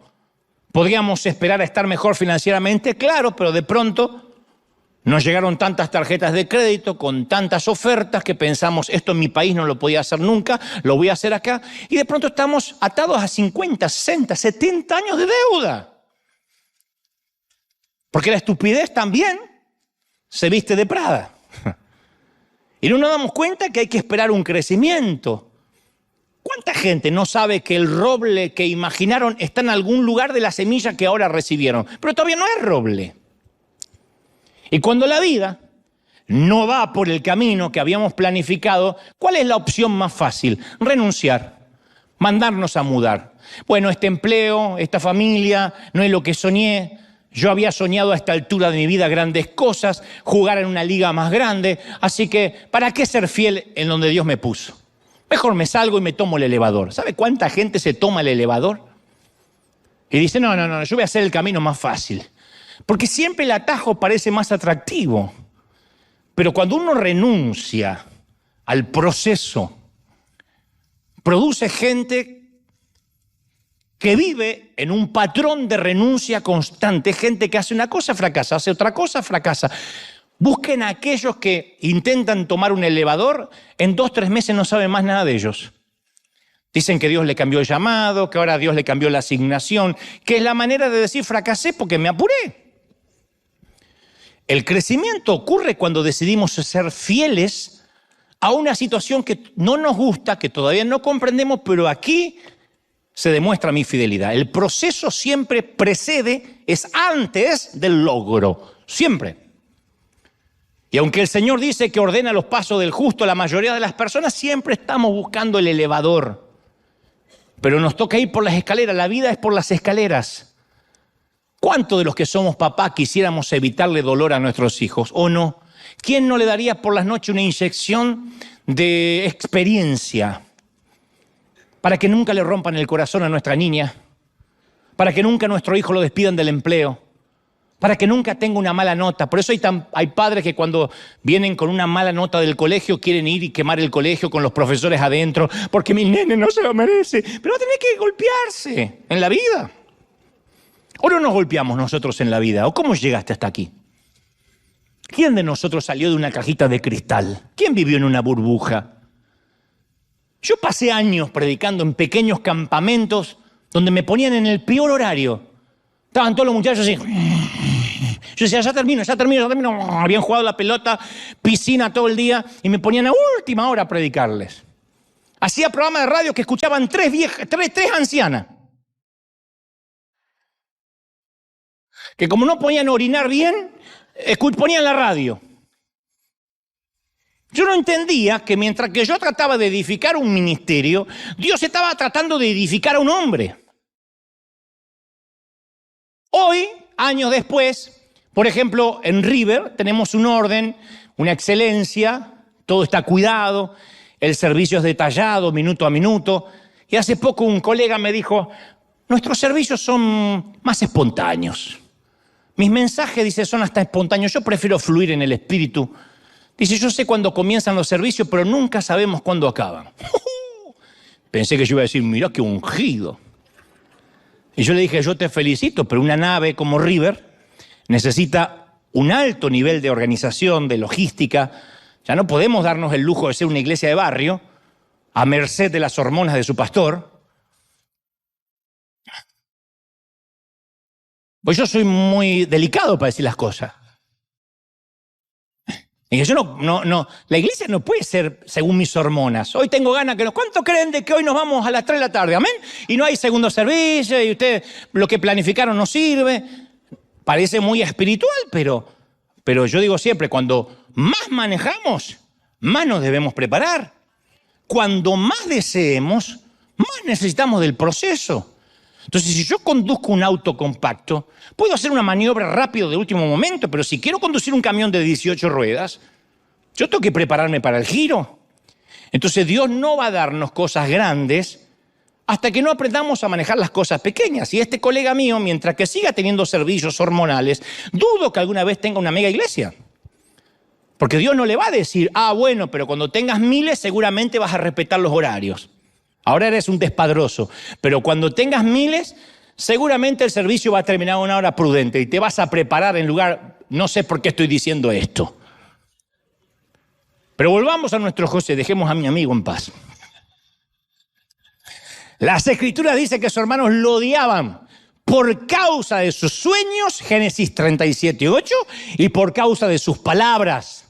¿Podríamos esperar a estar mejor financieramente? Claro, pero de pronto nos llegaron tantas tarjetas de crédito con tantas ofertas que pensamos, esto en mi país no lo podía hacer nunca, lo voy a hacer acá. Y de pronto estamos atados a 50, 60, 70 años de deuda. Porque la estupidez también se viste de Prada. Y no nos damos cuenta que hay que esperar un crecimiento. ¿Cuánta gente no sabe que el roble que imaginaron está en algún lugar de la semilla que ahora recibieron? Pero todavía no es roble. Y cuando la vida no va por el camino que habíamos planificado, ¿cuál es la opción más fácil? Renunciar, mandarnos a mudar. Bueno, este empleo, esta familia, no es lo que soñé. Yo había soñado a esta altura de mi vida grandes cosas, jugar en una liga más grande, así que ¿para qué ser fiel en donde Dios me puso? Mejor me salgo y me tomo el elevador. ¿Sabe cuánta gente se toma el elevador? Y dice, no, yo voy a hacer el camino más fácil. Porque siempre el atajo parece más atractivo. Pero cuando uno renuncia al proceso, produce gente que vive en un patrón de renuncia constante. Gente que hace una cosa, fracasa, hace otra cosa, fracasa. Busquen a aquellos que intentan tomar un elevador, en 2 o 3 meses no saben más nada de ellos. Dicen que Dios le cambió el llamado, que ahora Dios le cambió la asignación, que es la manera de decir fracasé porque me apuré. El crecimiento ocurre cuando decidimos ser fieles a una situación que no nos gusta, que todavía no comprendemos, pero aquí se demuestra mi fidelidad. El proceso siempre precede, es antes del logro, siempre. Y aunque el Señor dice que ordena los pasos del justo, la mayoría de las personas siempre estamos buscando el elevador. Pero nos toca ir por las escaleras, la vida es por las escaleras. ¿Cuántos de los que somos papá quisiéramos evitarle dolor a nuestros hijos o no? ¿Quién no le daría por las noches una inyección de experiencia para que nunca le rompan el corazón a nuestra niña, para que nunca nuestro hijo lo despidan del empleo, para que nunca tenga una mala nota? Por eso hay padres que cuando vienen con una mala nota del colegio quieren ir y quemar el colegio con los profesores adentro, porque mi nene no se lo merece. Pero va a tener que golpearse en la vida. ¿O no nos golpeamos nosotros en la vida? ¿O cómo llegaste hasta aquí? ¿Quién de nosotros salió de una cajita de cristal? ¿Quién vivió en una burbuja? Yo pasé años predicando en pequeños campamentos donde me ponían en el peor horario. Estaban todos los muchachos así. Yo decía, ya termino. Habían jugado la pelota, piscina todo el día y me ponían a última hora a predicarles. Hacía programas de radio que escuchaban tres ancianas. Que como no podían orinar bien, ponían la radio. Yo no entendía que mientras que yo trataba de edificar un ministerio, Dios estaba tratando de edificar a un hombre. Hoy, años después, por ejemplo, en River tenemos un orden, una excelencia, todo está cuidado, el servicio es detallado, minuto a minuto. Y hace poco un colega me dijo, nuestros servicios son más espontáneos. Mis mensajes, dice, son hasta espontáneos. Yo prefiero fluir en el espíritu. Dice, yo sé cuándo comienzan los servicios, pero nunca sabemos cuándo acaban. Pensé que yo iba a decir, mirá qué ungido. Y yo le dije, yo te felicito, pero una nave como River necesita un alto nivel de organización, de logística. Ya no podemos darnos el lujo de ser una iglesia de barrio a merced de las hormonas de su pastor. Pues yo soy muy delicado para decir las cosas. Y que yo no, la iglesia no puede ser según mis hormonas. Hoy tengo ganas que ¿cuánto creen de que hoy nos vamos a las 3 de la tarde? ¿Amén? Y no hay segundo servicio y ustedes lo que planificaron no sirve. Parece muy espiritual, pero yo digo siempre, cuando más manejamos, más nos debemos preparar. Cuando más deseemos, más necesitamos del proceso. Entonces, si yo conduzco un auto compacto, puedo hacer una maniobra rápido de último momento, pero si quiero conducir un camión de 18 ruedas, yo tengo que prepararme para el giro. Entonces, Dios no va a darnos cosas grandes hasta que no aprendamos a manejar las cosas pequeñas. Y este colega mío, mientras que siga teniendo servicios hormonales, dudo que alguna vez tenga una mega iglesia. Porque Dios no le va a decir, bueno, pero cuando tengas miles seguramente vas a respetar los horarios. Ahora eres un despadroso, pero cuando tengas miles, seguramente el servicio va a terminar a una hora prudente y te vas a preparar en lugar, no sé por qué estoy diciendo esto. Pero volvamos a nuestro José, dejemos a mi amigo en paz. Las Escrituras dicen que sus hermanos lo odiaban por causa de sus sueños, Génesis 37:8, y por causa de sus palabras.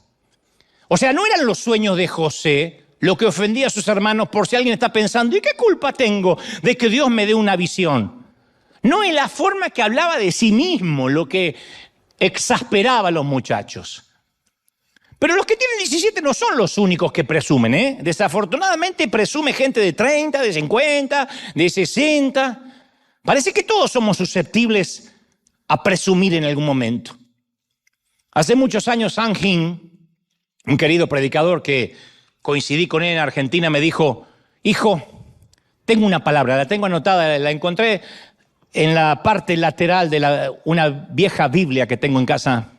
O sea, no eran los sueños de José lo que ofendía a sus hermanos, por si alguien está pensando, ¿y qué culpa tengo de que Dios me dé una visión? No es la forma que hablaba de sí mismo lo que exasperaba a los muchachos. Pero los que tienen 17 no son los únicos que presumen, ¿eh? Desafortunadamente presume gente de 30, de 50, de 60. Parece que todos somos susceptibles a presumir en algún momento. Hace muchos años, Sam Hinn, un querido predicador que coincidí con él en Argentina, me dijo, hijo, tengo una palabra, la tengo anotada, la encontré en la parte lateral de una vieja Biblia que tengo en casa.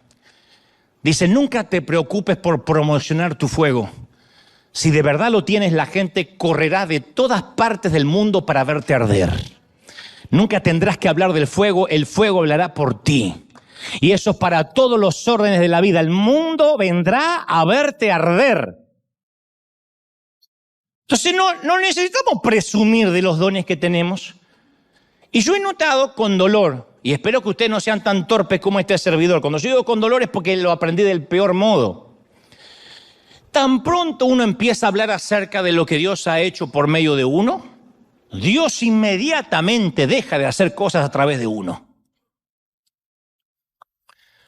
Dice, nunca te preocupes por promocionar tu fuego. Si de verdad lo tienes, la gente correrá de todas partes del mundo para verte arder. Nunca tendrás que hablar del fuego, el fuego hablará por ti. Y eso es para todos los órdenes de la vida. El mundo vendrá a verte arder. Entonces no necesitamos presumir de los dones que tenemos. Y yo he notado con dolor, y espero que ustedes no sean tan torpes como este servidor. Cuando yo digo con dolor es porque lo aprendí del peor modo. Tan pronto uno empieza a hablar acerca de lo que Dios ha hecho por medio de uno, Dios inmediatamente deja de hacer cosas a través de uno.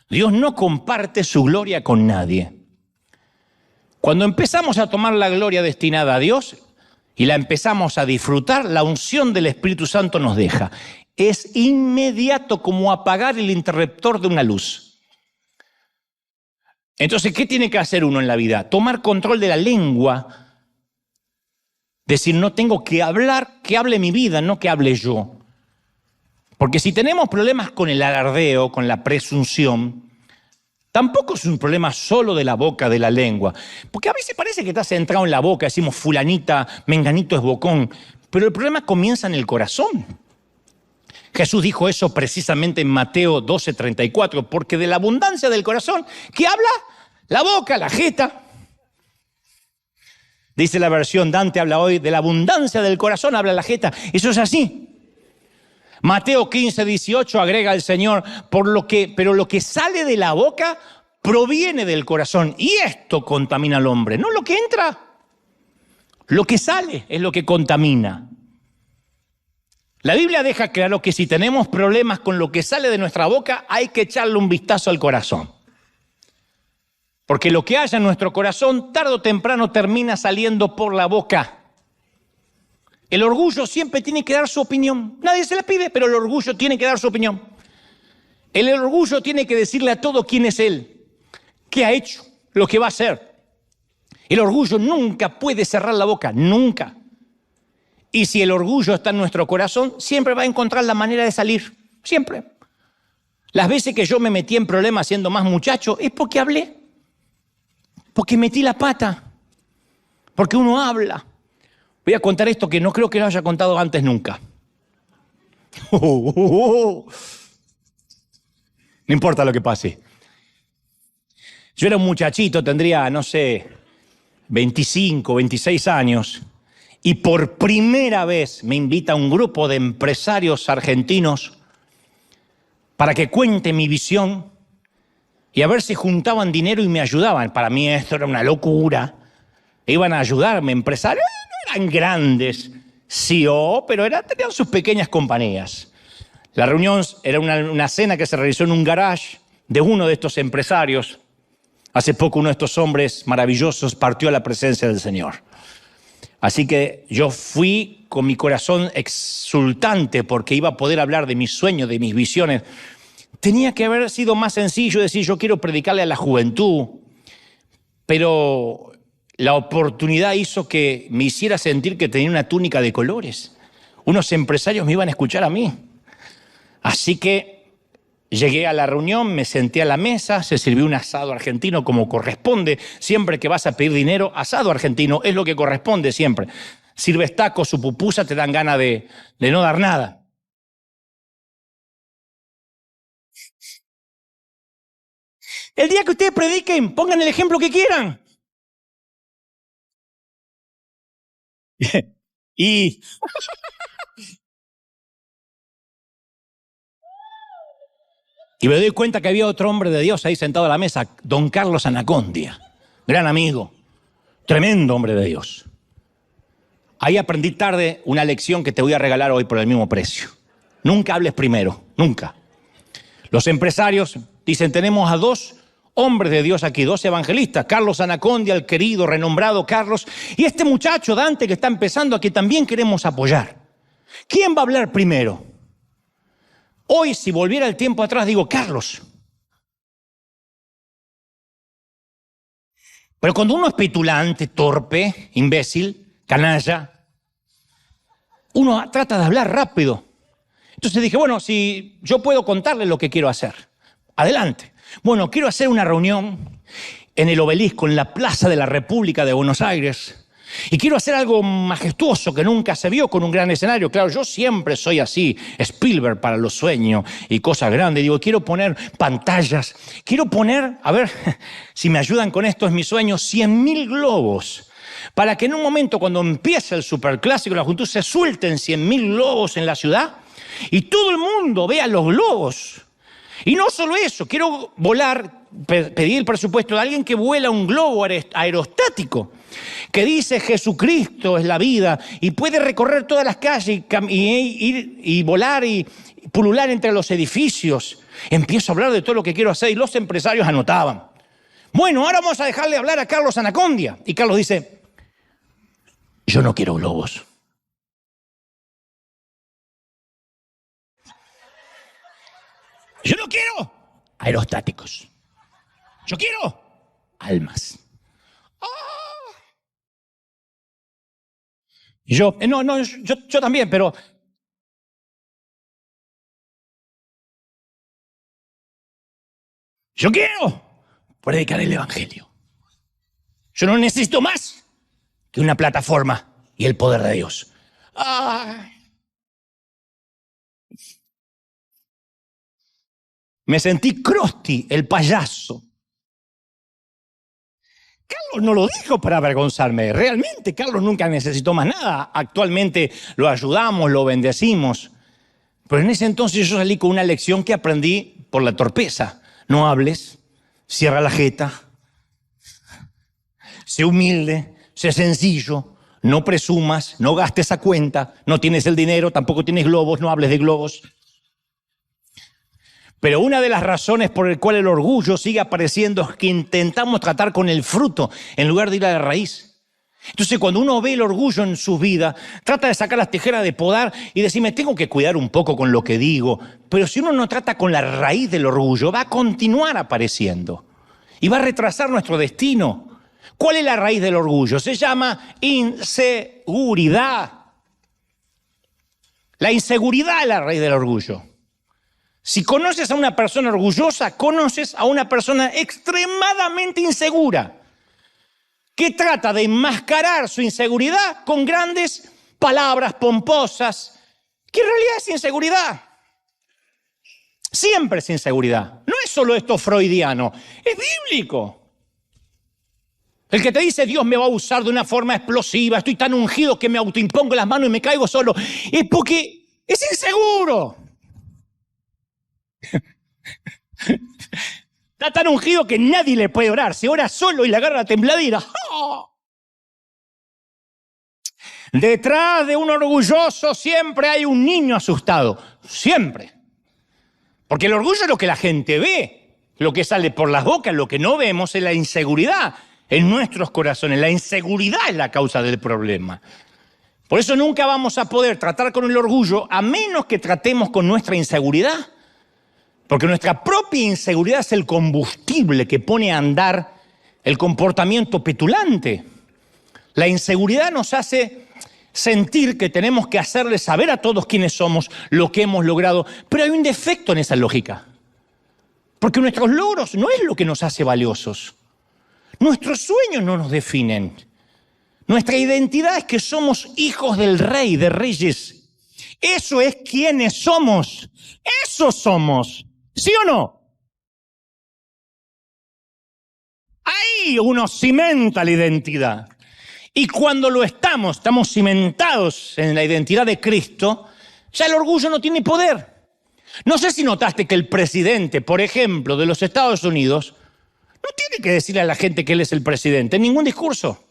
Dios no comparte su gloria con nadie. Cuando empezamos a tomar la gloria destinada a Dios y la empezamos a disfrutar, la unción del Espíritu Santo nos deja. Es inmediato, como apagar el interruptor de una luz. Entonces, ¿qué tiene que hacer uno en la vida? Tomar control de la lengua. Decir, no tengo que hablar, que hable mi vida, no que hable yo. Porque si tenemos problemas con el alardeo, con la presunción, tampoco es un problema solo de la boca, de la lengua. Porque a veces parece que está centrado en la boca, decimos fulanita, menganito es bocón. Pero el problema comienza en el corazón. Jesús dijo eso precisamente en Mateo 12:34, porque de la abundancia del corazón, ¿qué habla? La boca, la jeta. Dice la versión, Dante habla hoy, de la abundancia del corazón habla la jeta. Eso es así. Mateo 15:18 agrega el Señor, pero lo que sale de la boca proviene del corazón. Y esto contamina al hombre, no lo que entra. Lo que sale es lo que contamina. La Biblia deja claro que si tenemos problemas con lo que sale de nuestra boca, hay que echarle un vistazo al corazón. Porque lo que haya en nuestro corazón, tarde o temprano termina saliendo por la boca. El orgullo siempre tiene que dar su opinión. Nadie se la pide, pero el orgullo tiene que dar su opinión. El orgullo tiene que decirle a todo quién es él, qué ha hecho, lo que va a hacer. El orgullo nunca puede cerrar la boca, nunca. Y si el orgullo está en nuestro corazón, siempre va a encontrar la manera de salir, siempre. Las veces que yo me metí en problemas siendo más muchacho, es porque hablé, porque metí la pata, porque uno habla. Voy a contar esto que no creo que lo haya contado antes nunca. No importa lo que pase. Yo era un muchachito, tendría, 25, 26 años. Y por primera vez me invita un grupo de empresarios argentinos para que cuente mi visión y a ver si juntaban dinero y me ayudaban. Para mí esto era una locura. Iban a ayudarme, empresarios, no eran grandes CEO, pero tenían sus pequeñas compañías. La reunión era una cena que se realizó en un garage de uno de estos empresarios. Hace poco uno de estos hombres maravillosos partió a la presencia del Señor. Así que yo fui con mi corazón exultante porque iba a poder hablar de mis sueños, de mis visiones. Tenía que haber sido más sencillo decir, yo quiero predicarle a la juventud, pero la oportunidad hizo que me hiciera sentir que tenía una túnica de colores. Unos empresarios me iban a escuchar a mí. Así que llegué a la reunión, me senté a la mesa, se sirvió un asado argentino como corresponde. Siempre que vas a pedir dinero, asado argentino es lo que corresponde siempre. Sirves tacos, su pupusa, te dan ganas de no dar nada. El día que ustedes prediquen, pongan el ejemplo que quieran. Y me doy cuenta que había otro hombre de Dios ahí sentado a la mesa, don Carlos Anacondia, gran amigo, tremendo hombre de Dios. Ahí aprendí tarde una lección que te voy a regalar hoy por el mismo precio. Nunca hables primero, nunca. Los empresarios dicen, tenemos a dos hombres de Dios aquí, dos evangelistas, Carlos Anacondia, el querido, renombrado Carlos, y este muchacho Dante que está empezando, a que también queremos apoyar. ¿Quién va a hablar primero? Hoy, si volviera el tiempo atrás, digo, Carlos. Pero cuando uno es petulante, torpe, imbécil, canalla, uno trata de hablar rápido. Entonces dije, bueno, si yo puedo contarle lo que quiero hacer, adelante. Bueno, quiero hacer una reunión en el Obelisco, en la Plaza de la República de Buenos Aires. Y quiero hacer algo majestuoso que nunca se vio con un gran escenario. Claro, yo siempre soy así, Spielberg para los sueños y cosas grandes. Digo, quiero poner pantallas, quiero poner, a ver si me ayudan con esto, es mi sueño, 100.000 globos. Para que en un momento cuando empiece el superclásico, la juventud, se suelten 100.000 globos en la ciudad y todo el mundo vea los globos. Y no solo eso, quiero pedir el presupuesto de alguien que vuela un globo aerostático, que dice Jesucristo es la vida y puede recorrer todas las calles y volar y pulular entre los edificios. Empiezo a hablar de todo lo que quiero hacer y los empresarios anotaban. Bueno, ahora vamos a dejarle hablar a Carlos Anacondia. Y Carlos dice, yo no quiero globos. Yo no quiero aerostáticos. Yo quiero almas. Y yo también, pero yo quiero predicar el evangelio. Yo no necesito más que una plataforma y el poder de Dios. Me sentí Krusty, el payaso. Carlos no lo dijo para avergonzarme. Realmente, Carlos nunca necesitó más nada. Actualmente lo ayudamos, lo bendecimos. Pero en ese entonces yo salí con una lección que aprendí por la torpeza. No hables, cierra la jeta, sé humilde, sé sencillo, no presumas, no gastes a cuenta, no tienes el dinero, tampoco tienes globos, no hables de globos. Pero una de las razones por el cual el orgullo sigue apareciendo es que intentamos tratar con el fruto en lugar de ir a la raíz. Entonces, cuando uno ve el orgullo en su vida, trata de sacar las tijeras de podar y decirme, tengo que cuidar un poco con lo que digo. Pero si uno no trata con la raíz del orgullo, va a continuar apareciendo y va a retrasar nuestro destino. ¿Cuál es la raíz del orgullo? Se llama inseguridad. La inseguridad es la raíz del orgullo. Si conoces a una persona orgullosa, conoces a una persona extremadamente insegura, que trata de enmascarar su inseguridad con grandes palabras pomposas, que en realidad es inseguridad. Siempre es inseguridad. No es solo esto freudiano, es bíblico. El que te dice Dios me va a usar de una forma explosiva, estoy tan ungido que me autoimpongo las manos y me caigo solo, es porque es inseguro. Está tan ungido que nadie le puede orar. Se ora solo y le agarra la tembladera. ¡Oh! Detrás de un orgulloso siempre hay un niño asustado. Siempre. Porque el orgullo es lo que la gente ve, lo que sale por las bocas. Lo que no vemos es la inseguridad en nuestros corazones. La inseguridad es la causa del problema. Por eso nunca vamos a poder tratar con el orgullo a menos que tratemos con nuestra inseguridad. Porque nuestra propia inseguridad es el combustible que pone a andar el comportamiento petulante. La inseguridad nos hace sentir que tenemos que hacerle saber a todos quiénes somos, lo que hemos logrado. Pero hay un defecto en esa lógica. Porque nuestros logros no es lo que nos hace valiosos. Nuestros sueños no nos definen. Nuestra identidad es que somos hijos del Rey, de Reyes. Eso es quienes somos. Eso somos. ¿Sí o no? Ahí uno cimenta la identidad. Y cuando lo estamos cimentados en la identidad de Cristo, ya el orgullo no tiene poder. No sé si notaste que el presidente, por ejemplo, de los Estados Unidos, no tiene que decirle a la gente que él es el presidente en ningún discurso.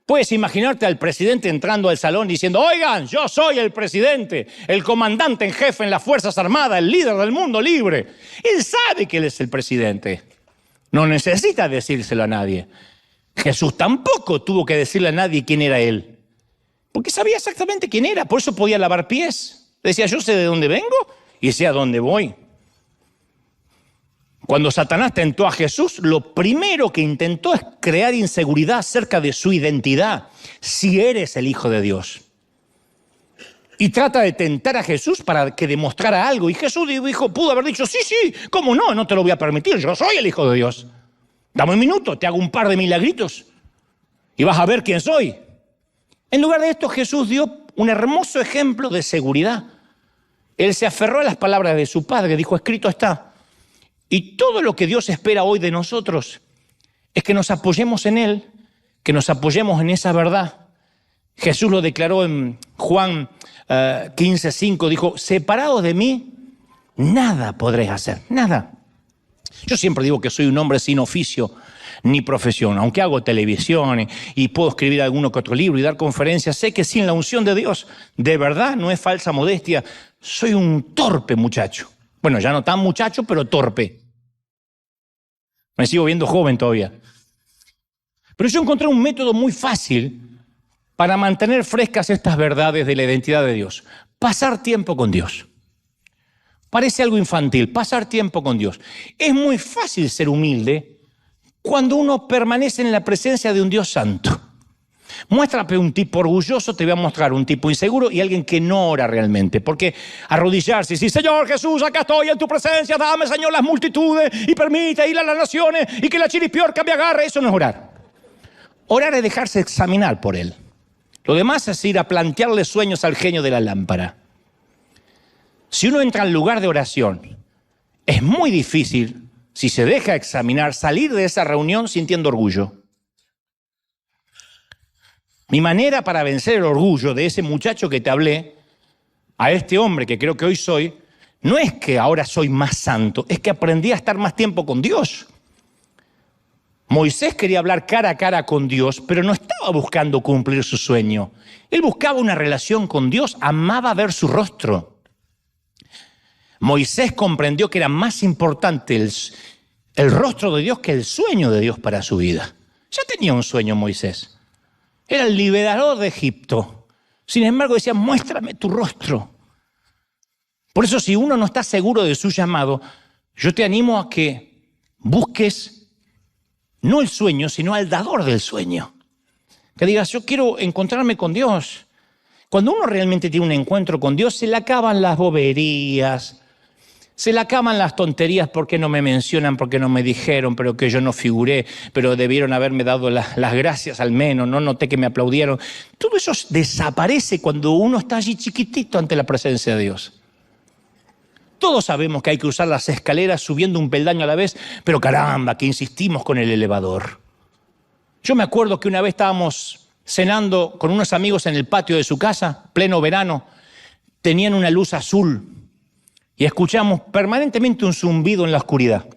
Puedes imaginarte al presidente entrando al salón diciendo, oigan, yo soy el presidente, el comandante en jefe en las Fuerzas Armadas, el líder del mundo libre. Él sabe que él es el presidente. No necesita decírselo a nadie. Jesús tampoco tuvo que decirle a nadie quién era él. Porque sabía exactamente quién era, por eso podía lavar pies. Decía, yo sé de dónde vengo y sé a dónde voy. Cuando Satanás tentó a Jesús, lo primero que intentó es crear inseguridad acerca de su identidad, si eres el Hijo de Dios. Y trata de tentar a Jesús para que demostrara algo. Y Jesús pudo haber dicho, sí, ¿cómo no? No te lo voy a permitir, yo soy el Hijo de Dios. Dame un minuto, te hago un par de milagritos y vas a ver quién soy. En lugar de esto, Jesús dio un hermoso ejemplo de seguridad. Él se aferró a las palabras de su Padre, dijo, escrito está. Y todo lo que Dios espera hoy de nosotros es que nos apoyemos en Él, que nos apoyemos en esa verdad Jesús lo declaró en Juan 15:5, dijo, separados de mí, nada podréis hacer, nada. Yo siempre digo que soy un hombre sin oficio ni profesión, aunque hago televisión y puedo escribir alguno que otro libro y dar conferencias, sé que sin la unción de Dios, de verdad, no es falsa modestia, soy un torpe muchacho. Bueno, ya no tan muchacho, pero torpe. Me sigo viendo joven todavía. Pero yo encontré un método muy fácil para mantener frescas estas verdades de la identidad de Dios. Pasar tiempo con Dios. Parece algo infantil, pasar tiempo con Dios. Es muy fácil ser humilde cuando uno permanece en la presencia de un Dios santo. Muéstrame un tipo orgulloso, te voy a mostrar un tipo inseguro y alguien que no ora realmente. Porque arrodillarse y decir, Señor Jesús, acá estoy en tu presencia, dame, Señor, las multitudes y permite ir a las naciones y que la chiripiorca me agarre, eso no es orar. Orar es dejarse examinar por Él. Lo demás es ir a plantearle sueños al genio de la lámpara. Si uno entra al lugar de oración, es muy difícil, si se deja examinar, salir de esa reunión sintiendo orgullo. Mi manera para vencer el orgullo de ese muchacho que te hablé, a este hombre que creo que hoy soy, no es que ahora soy más santo, es que aprendí a estar más tiempo con Dios. Moisés quería hablar cara a cara con Dios, pero no estaba buscando cumplir su sueño. Él buscaba una relación con Dios, amaba ver su rostro. Moisés comprendió que era más importante el rostro de Dios que el sueño de Dios para su vida. Ya tenía un sueño Moisés. Era el liberador de Egipto. Sin embargo decía, muéstrame tu rostro. Por eso si uno no está seguro de su llamado, yo te animo a que busques no el sueño, sino al dador del sueño. Que digas, yo quiero encontrarme con Dios. Cuando uno realmente tiene un encuentro con Dios, se le acaban las boberías, se le acaban las tonterías, porque no me mencionan, porque no me dijeron, pero que yo no figuré, pero debieron haberme dado las gracias al menos, no noté que me aplaudieron. Todo eso desaparece cuando uno está allí chiquitito ante la presencia de Dios. Todos sabemos que hay que usar las escaleras subiendo un peldaño a la vez, pero caramba, que insistimos con el elevador. Yo me acuerdo que una vez estábamos cenando con unos amigos en el patio de su casa, pleno verano, tenían una luz azul y escuchamos permanentemente un zumbido en la oscuridad.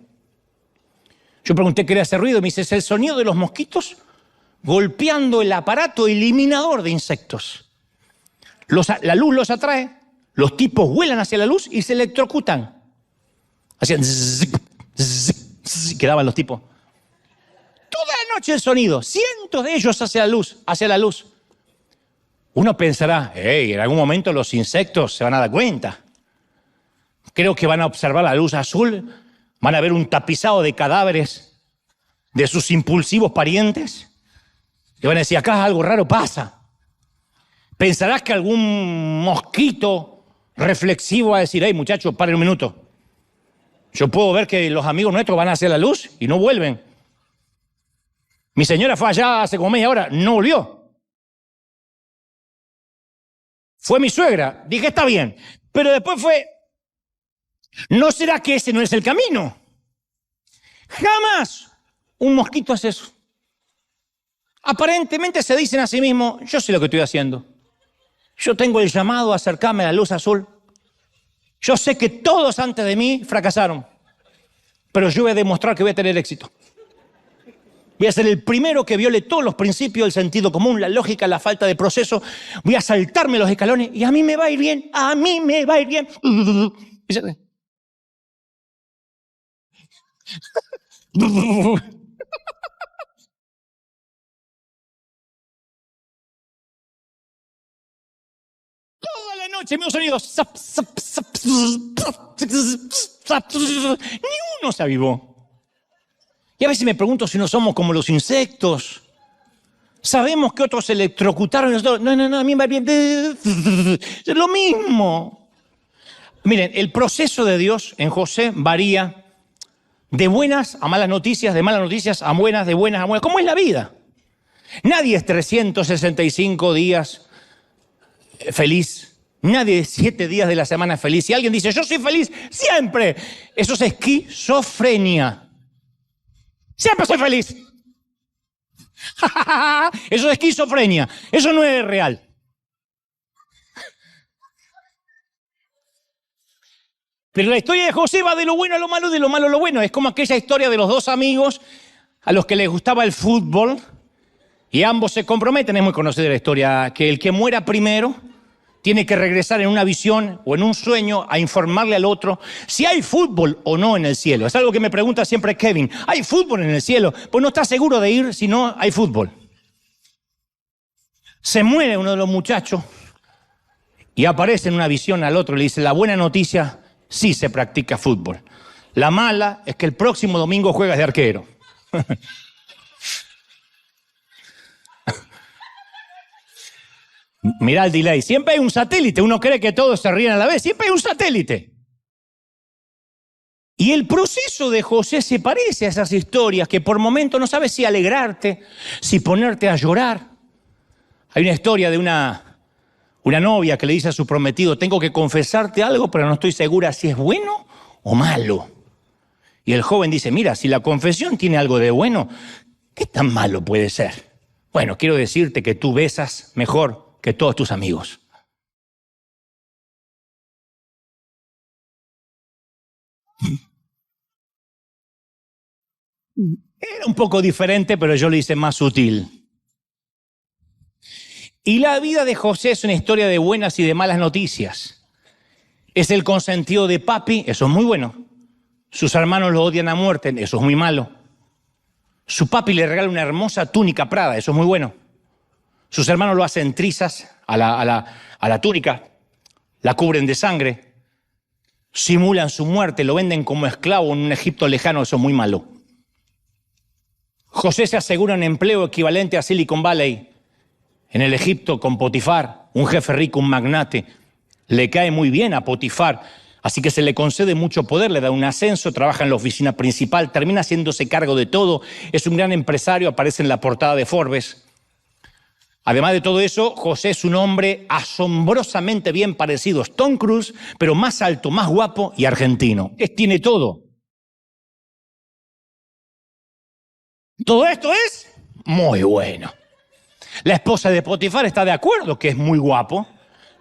Yo pregunté qué era ese ruido, me dice, es el sonido de los mosquitos golpeando el aparato eliminador de insectos. La luz los atrae, los tipos vuelan hacia la luz y se electrocutan. Hacían zzz, zzz, zzz, quedaban los tipos. Toda la noche el sonido, cientos de ellos hacia la luz. Uno pensará, en algún momento los insectos se van a dar cuenta. Creo que van a observar la luz azul, van a ver un tapizado de cadáveres de sus impulsivos parientes y van a decir, acá algo raro pasa. Pensarás que algún mosquito reflexivo va a decir, hey muchachos, paren un minuto. Yo puedo ver que los amigos nuestros van hacia la luz y no vuelven. Mi señora fue allá hace como media hora, no volvió. Fue mi suegra, dije, está bien. Pero después fue, ¿no será que ese no es el camino? Jamás un mosquito hace eso. Aparentemente se dicen a sí mismos, yo sé lo que estoy haciendo. Yo tengo el llamado a acercarme a la luz azul. Yo sé que todos antes de mí fracasaron, pero yo voy a demostrar que voy a tener éxito. Voy a ser el primero que viole todos los principios del sentido común, la lógica, la falta de proceso. Voy a saltarme los escalones y a mí me va a ir bien, a mí me va a ir bien. Toda la noche me han sonido. Ni uno se avivó. Y a veces me pregunto si no somos como los insectos. Sabemos que otros se electrocutaron y nosotros, no, a mí me va bien. Es lo mismo. Miren, el proceso de Dios en José varía de buenas a malas noticias, de malas noticias a buenas, de buenas a buenas. ¿Cómo es la vida? Nadie es 365 días feliz. Nadie es 7 días de la semana feliz. Si alguien dice, yo soy feliz siempre, eso es esquizofrenia. Siempre soy feliz. Eso es esquizofrenia, eso no es real. Pero la historia de José va de lo bueno a lo malo, de lo malo a lo bueno. Es como aquella historia de los dos amigos a los que les gustaba el fútbol y ambos se comprometen. Es muy conocida la historia, que el que muera primero tiene que regresar en una visión o en un sueño a informarle al otro si hay fútbol o no en el cielo. Es algo que me pregunta siempre Kevin. ¿Hay fútbol en el cielo? Pues no está seguro de ir si no hay fútbol. Se muere uno de los muchachos y aparece en una visión al otro y le dice, la buena noticia, sí se practica fútbol. La mala es que el próximo domingo juegas de arquero. Mirá el delay. Siempre hay un satélite. Uno cree que todos se ríen a la vez. Siempre hay un satélite. Y el proceso de José se parece a esas historias que por momentos no sabes si alegrarte, si ponerte a llorar. Hay una historia de una novia que le dice a su prometido, tengo que confesarte algo, pero no estoy segura si es bueno o malo. Y el joven dice, mira, si la confesión tiene algo de bueno, ¿qué tan malo puede ser? Bueno, quiero decirte que tú besas mejor que todos tus amigos. Era un poco diferente, pero yo lo hice más sutil. Y la vida de José es una historia de buenas y de malas noticias. Es el consentido de papi, eso es muy bueno. Sus hermanos lo odian a muerte, eso es muy malo. Su papi le regala una hermosa túnica Prada, eso es muy bueno. Sus hermanos lo hacen trizas a la túnica, la cubren de sangre, simulan su muerte, lo venden como esclavo en un Egipto lejano, eso es muy malo. José se asegura un empleo equivalente a Silicon Valley en el Egipto con Potifar, un jefe rico, un magnate. Le cae muy bien a Potifar, así que se le concede mucho poder, le da un ascenso, trabaja en la oficina principal, termina haciéndose cargo de todo, es un gran empresario, aparece en la portada de Forbes. Además de todo eso, José es un hombre asombrosamente bien parecido a Tom Cruise, pero más alto, más guapo y argentino. Tiene todo. Todo esto es muy bueno. La esposa de Potifar está de acuerdo que es muy guapo,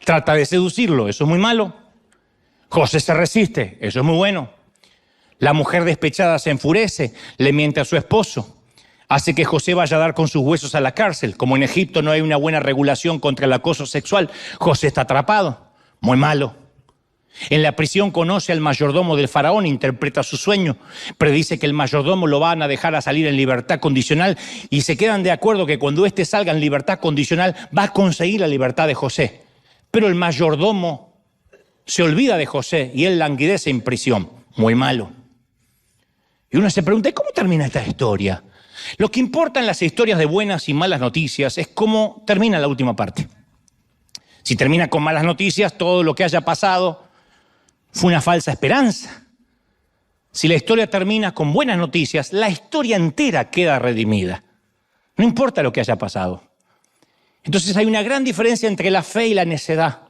trata de seducirlo, eso es muy malo. José se resiste, eso es muy bueno. La mujer despechada se enfurece, le miente a su esposo, hace que José vaya a dar con sus huesos a la cárcel. Como en Egipto no hay una buena regulación contra el acoso sexual, José está atrapado, muy malo. En la prisión conoce al mayordomo del faraón, interpreta su sueño, predice que el mayordomo lo van a dejar a salir en libertad condicional y se quedan de acuerdo que cuando éste salga en libertad condicional va a conseguir la libertad de José. Pero el mayordomo se olvida de José y él languidece en prisión, muy malo. Y uno se pregunta, ¿cómo termina esta historia? Lo que importa en las historias de buenas y malas noticias es cómo termina la última parte. Si termina con malas noticias, todo lo que haya pasado fue una falsa esperanza. Si la historia termina con buenas noticias, la historia entera queda redimida. No importa lo que haya pasado. Entonces hay una gran diferencia entre la fe y la necedad.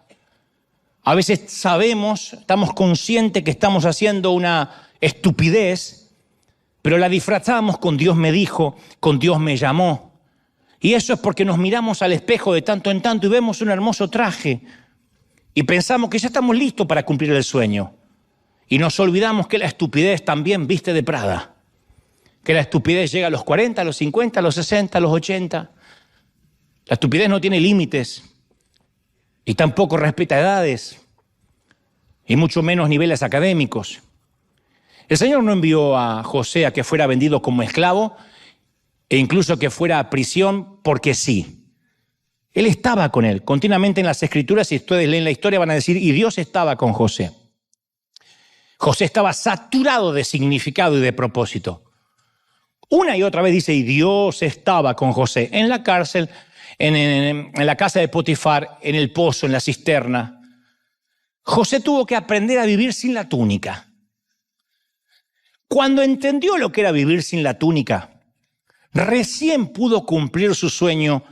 A veces sabemos, estamos conscientes que estamos haciendo una estupidez, pero la disfrazamos con Dios me dijo, con Dios me llamó. Y eso es porque nos miramos al espejo de tanto en tanto y vemos un hermoso traje y pensamos que ya estamos listos para cumplir el sueño. Y nos olvidamos que la estupidez también viste de Prada. Que la estupidez llega a los 40, a los 50, a los 60, a los 80. La estupidez no tiene límites y tampoco respeta edades y mucho menos niveles académicos. El Señor no envió a José a que fuera vendido como esclavo e incluso que fuera a prisión porque sí. Él estaba con él. Continuamente en las Escrituras, si ustedes leen la historia, van a decir, y Dios estaba con José. José estaba saturado de significado y de propósito. Una y otra vez dice, y Dios estaba con José en la cárcel, en la casa de Potifar, en el pozo, en la cisterna. José tuvo que aprender a vivir sin la túnica. Cuando entendió lo que era vivir sin la túnica, recién pudo cumplir su sueño,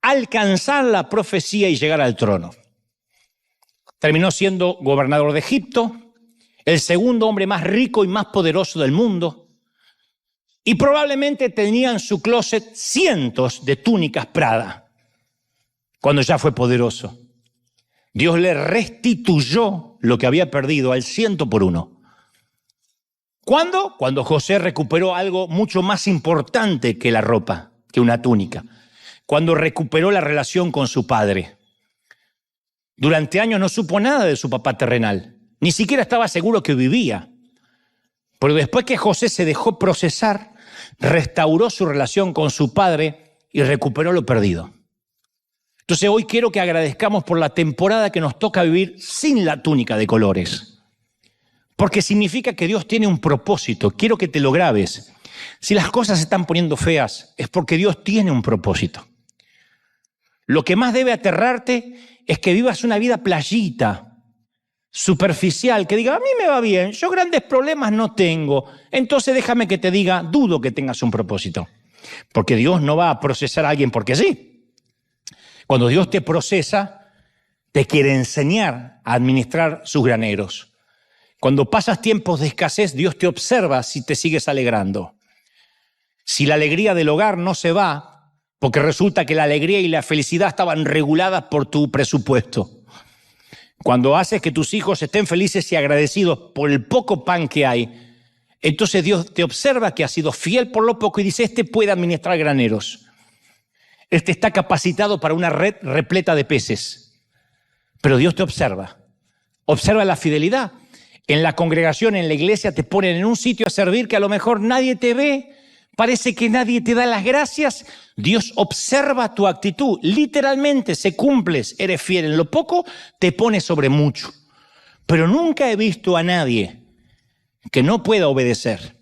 alcanzar la profecía y llegar al trono. Terminó siendo gobernador de Egipto, el segundo hombre más rico y más poderoso del mundo. Y probablemente tenía en su closet cientos de túnicas Prada, cuando ya fue poderoso. Dios le restituyó lo que había perdido al 100%. ¿Cuándo? Cuando José recuperó algo mucho más importante que la ropa, que una túnica. Cuando recuperó la relación con su padre. Durante años no supo nada de su papá terrenal. Ni siquiera estaba seguro que vivía. Pero después que José se dejó procesar, restauró su relación con su padre y recuperó lo perdido. Entonces hoy quiero que agradezcamos por la temporada que nos toca vivir sin la túnica de colores. Porque significa que Dios tiene un propósito. Quiero que te lo grabes. Si las cosas se están poniendo feas, es porque Dios tiene un propósito. Lo que más debe aterrarte es que vivas una vida playita, superficial, que diga, a mí me va bien, yo grandes problemas no tengo. Entonces déjame que te diga, dudo que tengas un propósito. Porque Dios no va a procesar a alguien porque sí. Cuando Dios te procesa, te quiere enseñar a administrar sus graneros. Cuando pasas tiempos de escasez, Dios te observa si te sigues alegrando. Si la alegría del hogar no se va, porque resulta que la alegría y la felicidad estaban reguladas por tu presupuesto. Cuando haces que tus hijos estén felices y agradecidos por el poco pan que hay, entonces Dios te observa que has sido fiel por lo poco y dice, este puede administrar graneros. Este está capacitado para una red repleta de peces. Pero Dios te observa. Observa la fidelidad. En la congregación, en la iglesia, te ponen en un sitio a servir que a lo mejor nadie te ve. Parece que nadie te da las gracias. Dios observa tu actitud. Literalmente, se cumples, eres fiel en lo poco, te pone sobre mucho. Pero nunca he visto a nadie que no pueda obedecer,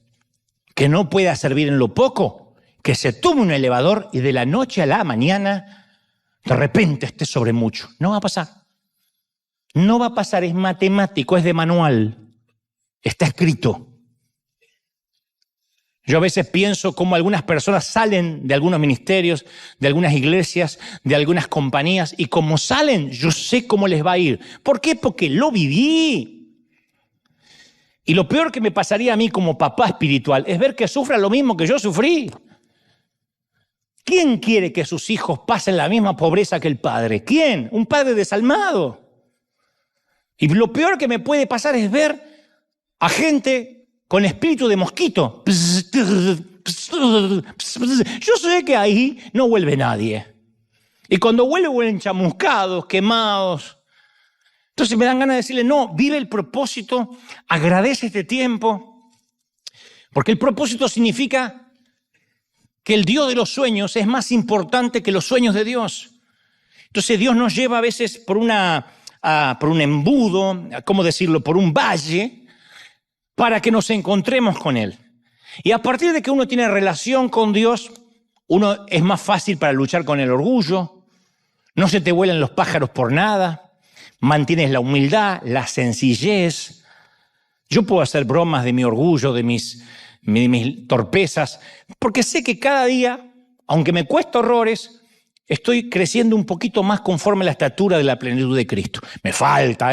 que no pueda servir en lo poco, que se tome un elevador y de la noche a la mañana de repente esté sobre mucho. No va a pasar. No va a pasar, es matemático, es de manual. Está escrito. Yo a veces pienso cómo algunas personas salen de algunos ministerios, de algunas iglesias, de algunas compañías, y como salen, yo sé cómo les va a ir. ¿Por qué? Porque lo viví. Y lo peor que me pasaría a mí como papá espiritual es ver que sufran lo mismo que yo sufrí. ¿Quién quiere que sus hijos pasen la misma pobreza que el padre? ¿Quién? Un padre desalmado. Y lo peor que me puede pasar es ver a gente con espíritu de mosquito. Yo sé que ahí no vuelve nadie. Y cuando vuelven chamuscados, quemados. Entonces me dan ganas de decirle, no, vive el propósito, agradece este tiempo. Porque el propósito significa que el Dios de los sueños es más importante que los sueños de Dios. Entonces Dios nos lleva a veces por un embudo, ¿cómo decirlo?, por un valle, para que nos encontremos con Él. Y a partir de que uno tiene relación con Dios, uno es más fácil para luchar con el orgullo, no se te vuelan los pájaros por nada, mantienes la humildad, la sencillez. Yo puedo hacer bromas de mi orgullo, de mis torpezas, porque sé que cada día, aunque me cuesta horrores, estoy creciendo un poquito más conforme a la estatura de la plenitud de Cristo. Me falta,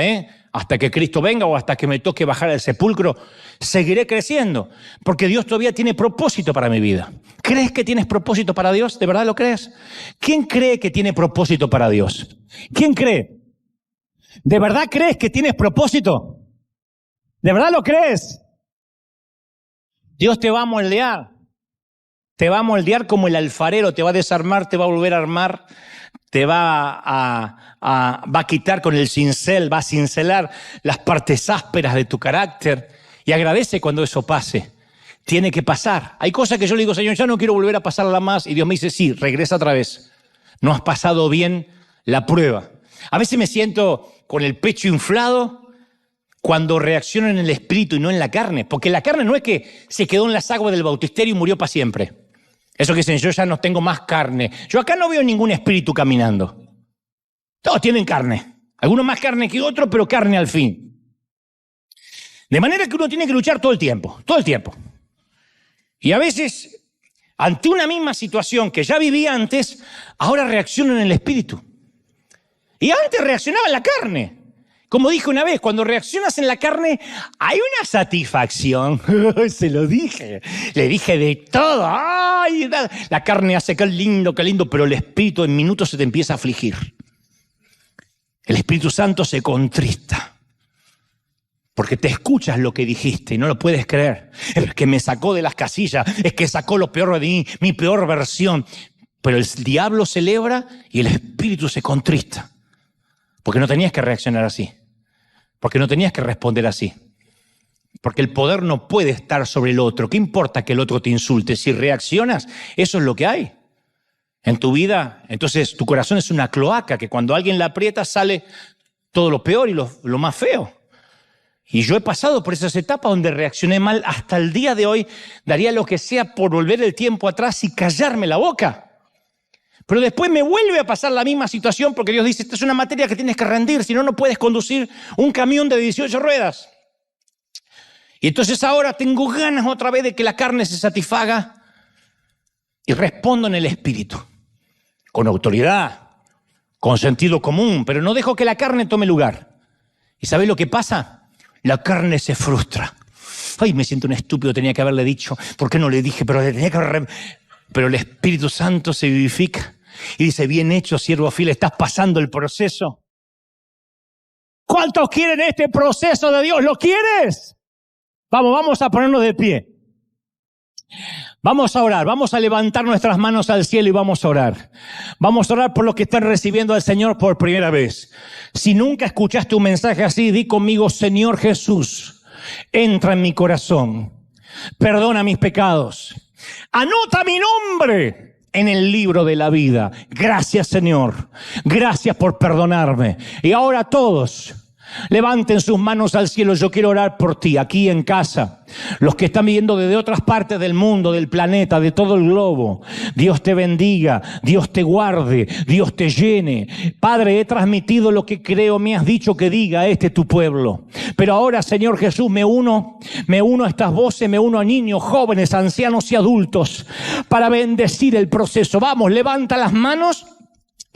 hasta que Cristo venga o hasta que me toque bajar al sepulcro, seguiré creciendo, porque Dios todavía tiene propósito para mi vida. ¿Crees que tienes propósito para Dios? ¿De verdad lo crees? ¿Quién cree que tiene propósito para Dios? ¿Quién cree? ¿De verdad crees que tienes propósito? ¿De verdad lo crees? Dios te va a moldear. Te va a moldear como el alfarero, te va a desarmar, te va a volver a armar, te va a quitar con el cincel, va a cincelar las partes ásperas de tu carácter. Y agradece cuando eso pase. Tiene que pasar. Hay cosas que yo le digo, Señor, ya no quiero volver a pasarla más. Y Dios me dice, sí, regresa otra vez. No has pasado bien la prueba. A veces me siento con el pecho inflado cuando reacciono en el espíritu y no en la carne. Porque la carne no es que se quedó en las aguas del bautisterio y murió para siempre. Eso que dicen, yo ya no tengo más carne. Yo acá no veo ningún espíritu caminando. Todos tienen carne. Algunos más carne que otros, pero carne al fin. De manera que uno tiene que luchar todo el tiempo. Todo el tiempo. Y a veces, ante una misma situación que ya vivía antes, ahora reacciono en el espíritu. Y antes reaccionaba en la carne. Como dije una vez, cuando reaccionas en la carne, hay una satisfacción. Se lo dije. Le dije de todo. ¡Ay! La carne hace qué lindo, pero el Espíritu en minutos se te empieza a afligir. El Espíritu Santo se contrista. Porque te escuchas lo que dijiste y no lo puedes creer. Es que me sacó de las casillas, es que sacó lo peor de mí, mi peor versión. Pero el diablo celebra y el Espíritu se contrista. Porque no tenías que reaccionar así. Porque no tenías que responder así. Porque el poder no puede estar sobre el otro. ¿Qué importa que el otro te insulte? Si reaccionas, eso es lo que hay en tu vida. Entonces tu corazón es una cloaca que cuando alguien la aprieta sale todo lo peor y lo más feo. Y yo he pasado por esas etapas donde reaccioné mal. Hasta el día de hoy daría lo que sea por volver el tiempo atrás y callarme la boca. Pero después me vuelve a pasar la misma situación porque Dios dice, esta es una materia que tienes que rendir, si no, no puedes conducir un camión de 18 ruedas. Y entonces ahora tengo ganas otra vez de que la carne se satisfaga y respondo en el Espíritu, con autoridad, con sentido común, pero no dejo que la carne tome lugar. ¿Y sabes lo que pasa? La carne se frustra. Ay, me siento un estúpido, tenía que haberle dicho, ¿por qué no le dije? Pero le tenía que Pero el Espíritu Santo se vivifica y dice, bien hecho, siervo fiel, estás pasando el proceso. ¿Cuántos quieren este proceso de Dios? ¿Lo quieres? Vamos a ponernos de pie. Vamos a orar, vamos a levantar nuestras manos al cielo y vamos a orar. Vamos a orar por los que están recibiendo al Señor por primera vez. Si nunca escuchaste un mensaje así, di conmigo, Señor Jesús, entra en mi corazón, perdona mis pecados. Anota mi nombre en el libro de la vida. Gracias, Señor. Gracias por perdonarme. Y ahora todos levanten sus manos al cielo. Yo quiero orar por ti, aquí en casa. Los que están viendo desde otras partes del mundo, del planeta, de todo el globo. Dios te bendiga, Dios te guarde, Dios te llene. Padre, he transmitido lo que creo me has dicho que diga a este tu pueblo. Pero ahora, Señor Jesús, me uno a estas voces, me uno a niños, jóvenes, ancianos y adultos para bendecir el proceso. Vamos, levanta las manos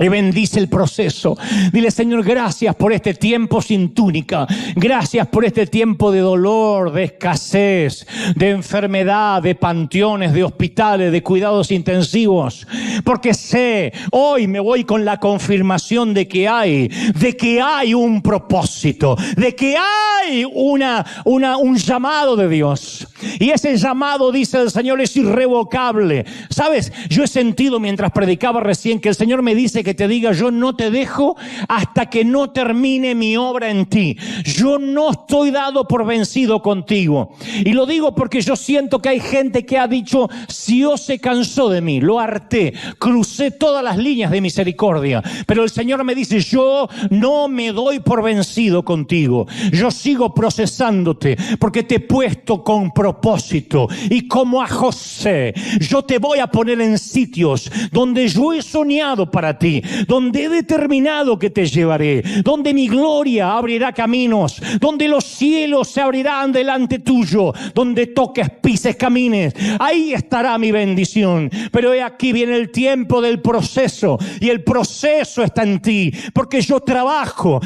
y bendice el proceso. Dile, Señor, gracias por este tiempo sin túnica. Gracias por este tiempo de dolor, de escasez, de enfermedad, de panteones, de hospitales, de cuidados intensivos. Porque sé, hoy me voy con la confirmación de que hay un propósito, de que hay un llamado de Dios. Y ese llamado, dice el Señor, es irrevocable. ¿Sabes? Yo he sentido mientras predicaba recién que el Señor me dice que te diga, yo no te dejo hasta que no termine mi obra en ti. Yo no estoy dado por vencido contigo. Y lo digo porque yo siento que hay gente que ha dicho, Dios se cansó de mí, lo harté, crucé todas las líneas de misericordia. Pero el Señor me dice, yo no me doy por vencido contigo. Yo sigo procesándote porque te he puesto con propósito. Y como a José, yo te voy a poner en sitios donde yo he soñado para ti, donde he determinado que te llevaré, donde mi gloria abrirá caminos, donde los cielos se abrirán delante tuyo, donde toques, pises, camines. Ahí estará mi bendición. Pero aquí viene el tiempo del proceso, y el proceso está en ti, porque yo trabajo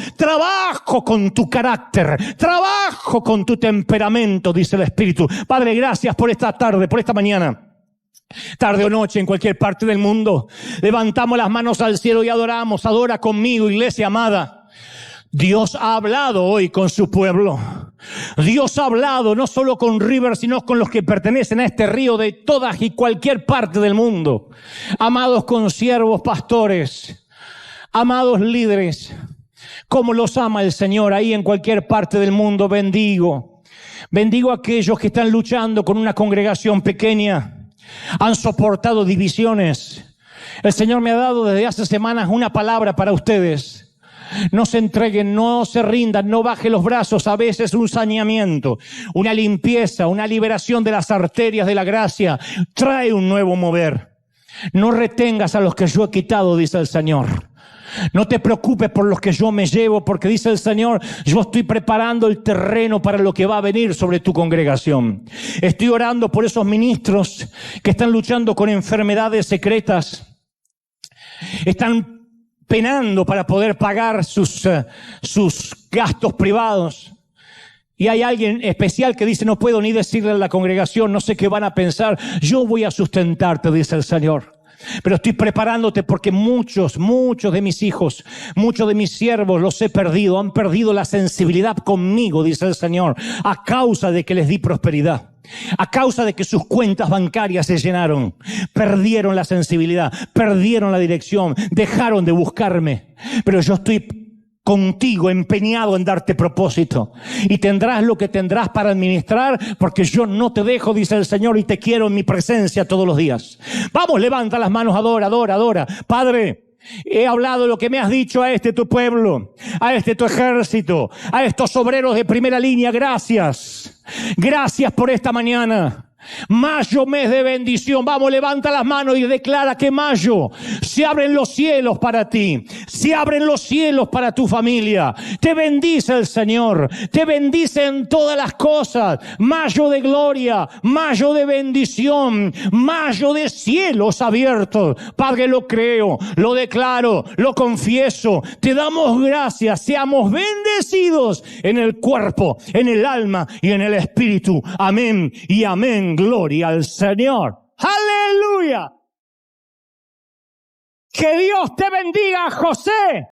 con tu carácter, trabajo con tu temperamento, dice el Espíritu. Padre, gracias por esta tarde, por esta mañana. Tarde o noche, en cualquier parte del mundo, levantamos las manos al cielo y adoramos. Adora conmigo, iglesia amada. Dios ha hablado hoy con su pueblo. Dios ha hablado no solo con River, sino con los que pertenecen a este río de todas y cualquier parte del mundo. Amados consiervos, pastores, amados líderes, como los ama el Señor ahí en cualquier parte del mundo. Bendigo a aquellos que están luchando con una congregación pequeña. Han soportado divisiones. El Señor me ha dado desde hace semanas una palabra para ustedes. No se entreguen, no se rindan, no bajen los brazos. A veces un saneamiento, una limpieza, una liberación de las arterias de la gracia trae un nuevo mover. No retengas a los que yo he quitado, dice el Señor. No te preocupes por los que yo me llevo, porque dice el Señor, yo estoy preparando el terreno para lo que va a venir sobre tu congregación. Estoy orando por esos ministros que están luchando con enfermedades secretas. Están penando para poder pagar sus gastos privados. Y hay alguien especial que dice, no puedo ni decirle a la congregación, no sé qué van a pensar. Yo voy a sustentarte, dice el Señor. Pero estoy preparándote porque muchos de mis hijos, muchos de mis siervos los he perdido. Han perdido la sensibilidad conmigo, dice el Señor, a causa de que les di prosperidad. A causa de que sus cuentas bancarias se llenaron. Perdieron la sensibilidad, perdieron la dirección, dejaron de buscarme. Pero yo estoy contigo, empeñado en darte propósito. Y tendrás lo que tendrás para administrar, porque yo no te dejo, dice el Señor, y te quiero en mi presencia todos los días. Vamos, levanta las manos, adora, adora, adora. Padre, he hablado lo que me has dicho a este tu pueblo, a este tu ejército, a estos obreros de primera línea. Gracias. Gracias por esta mañana. Mayo, mes de bendición. Vamos, levanta las manos y declara que mayo se abren los cielos para ti, se abren los cielos para tu familia. Te bendice el Señor, te bendice en todas las cosas. Mayo de gloria, mayo de bendición, mayo de cielos abiertos. Padre, lo creo, lo declaro, lo confieso. Te damos gracias. Seamos bendecidos en el cuerpo, en el alma y en el espíritu. Amén y amén. Gloria al Señor. ¡Aleluya! Que Dios te bendiga, José.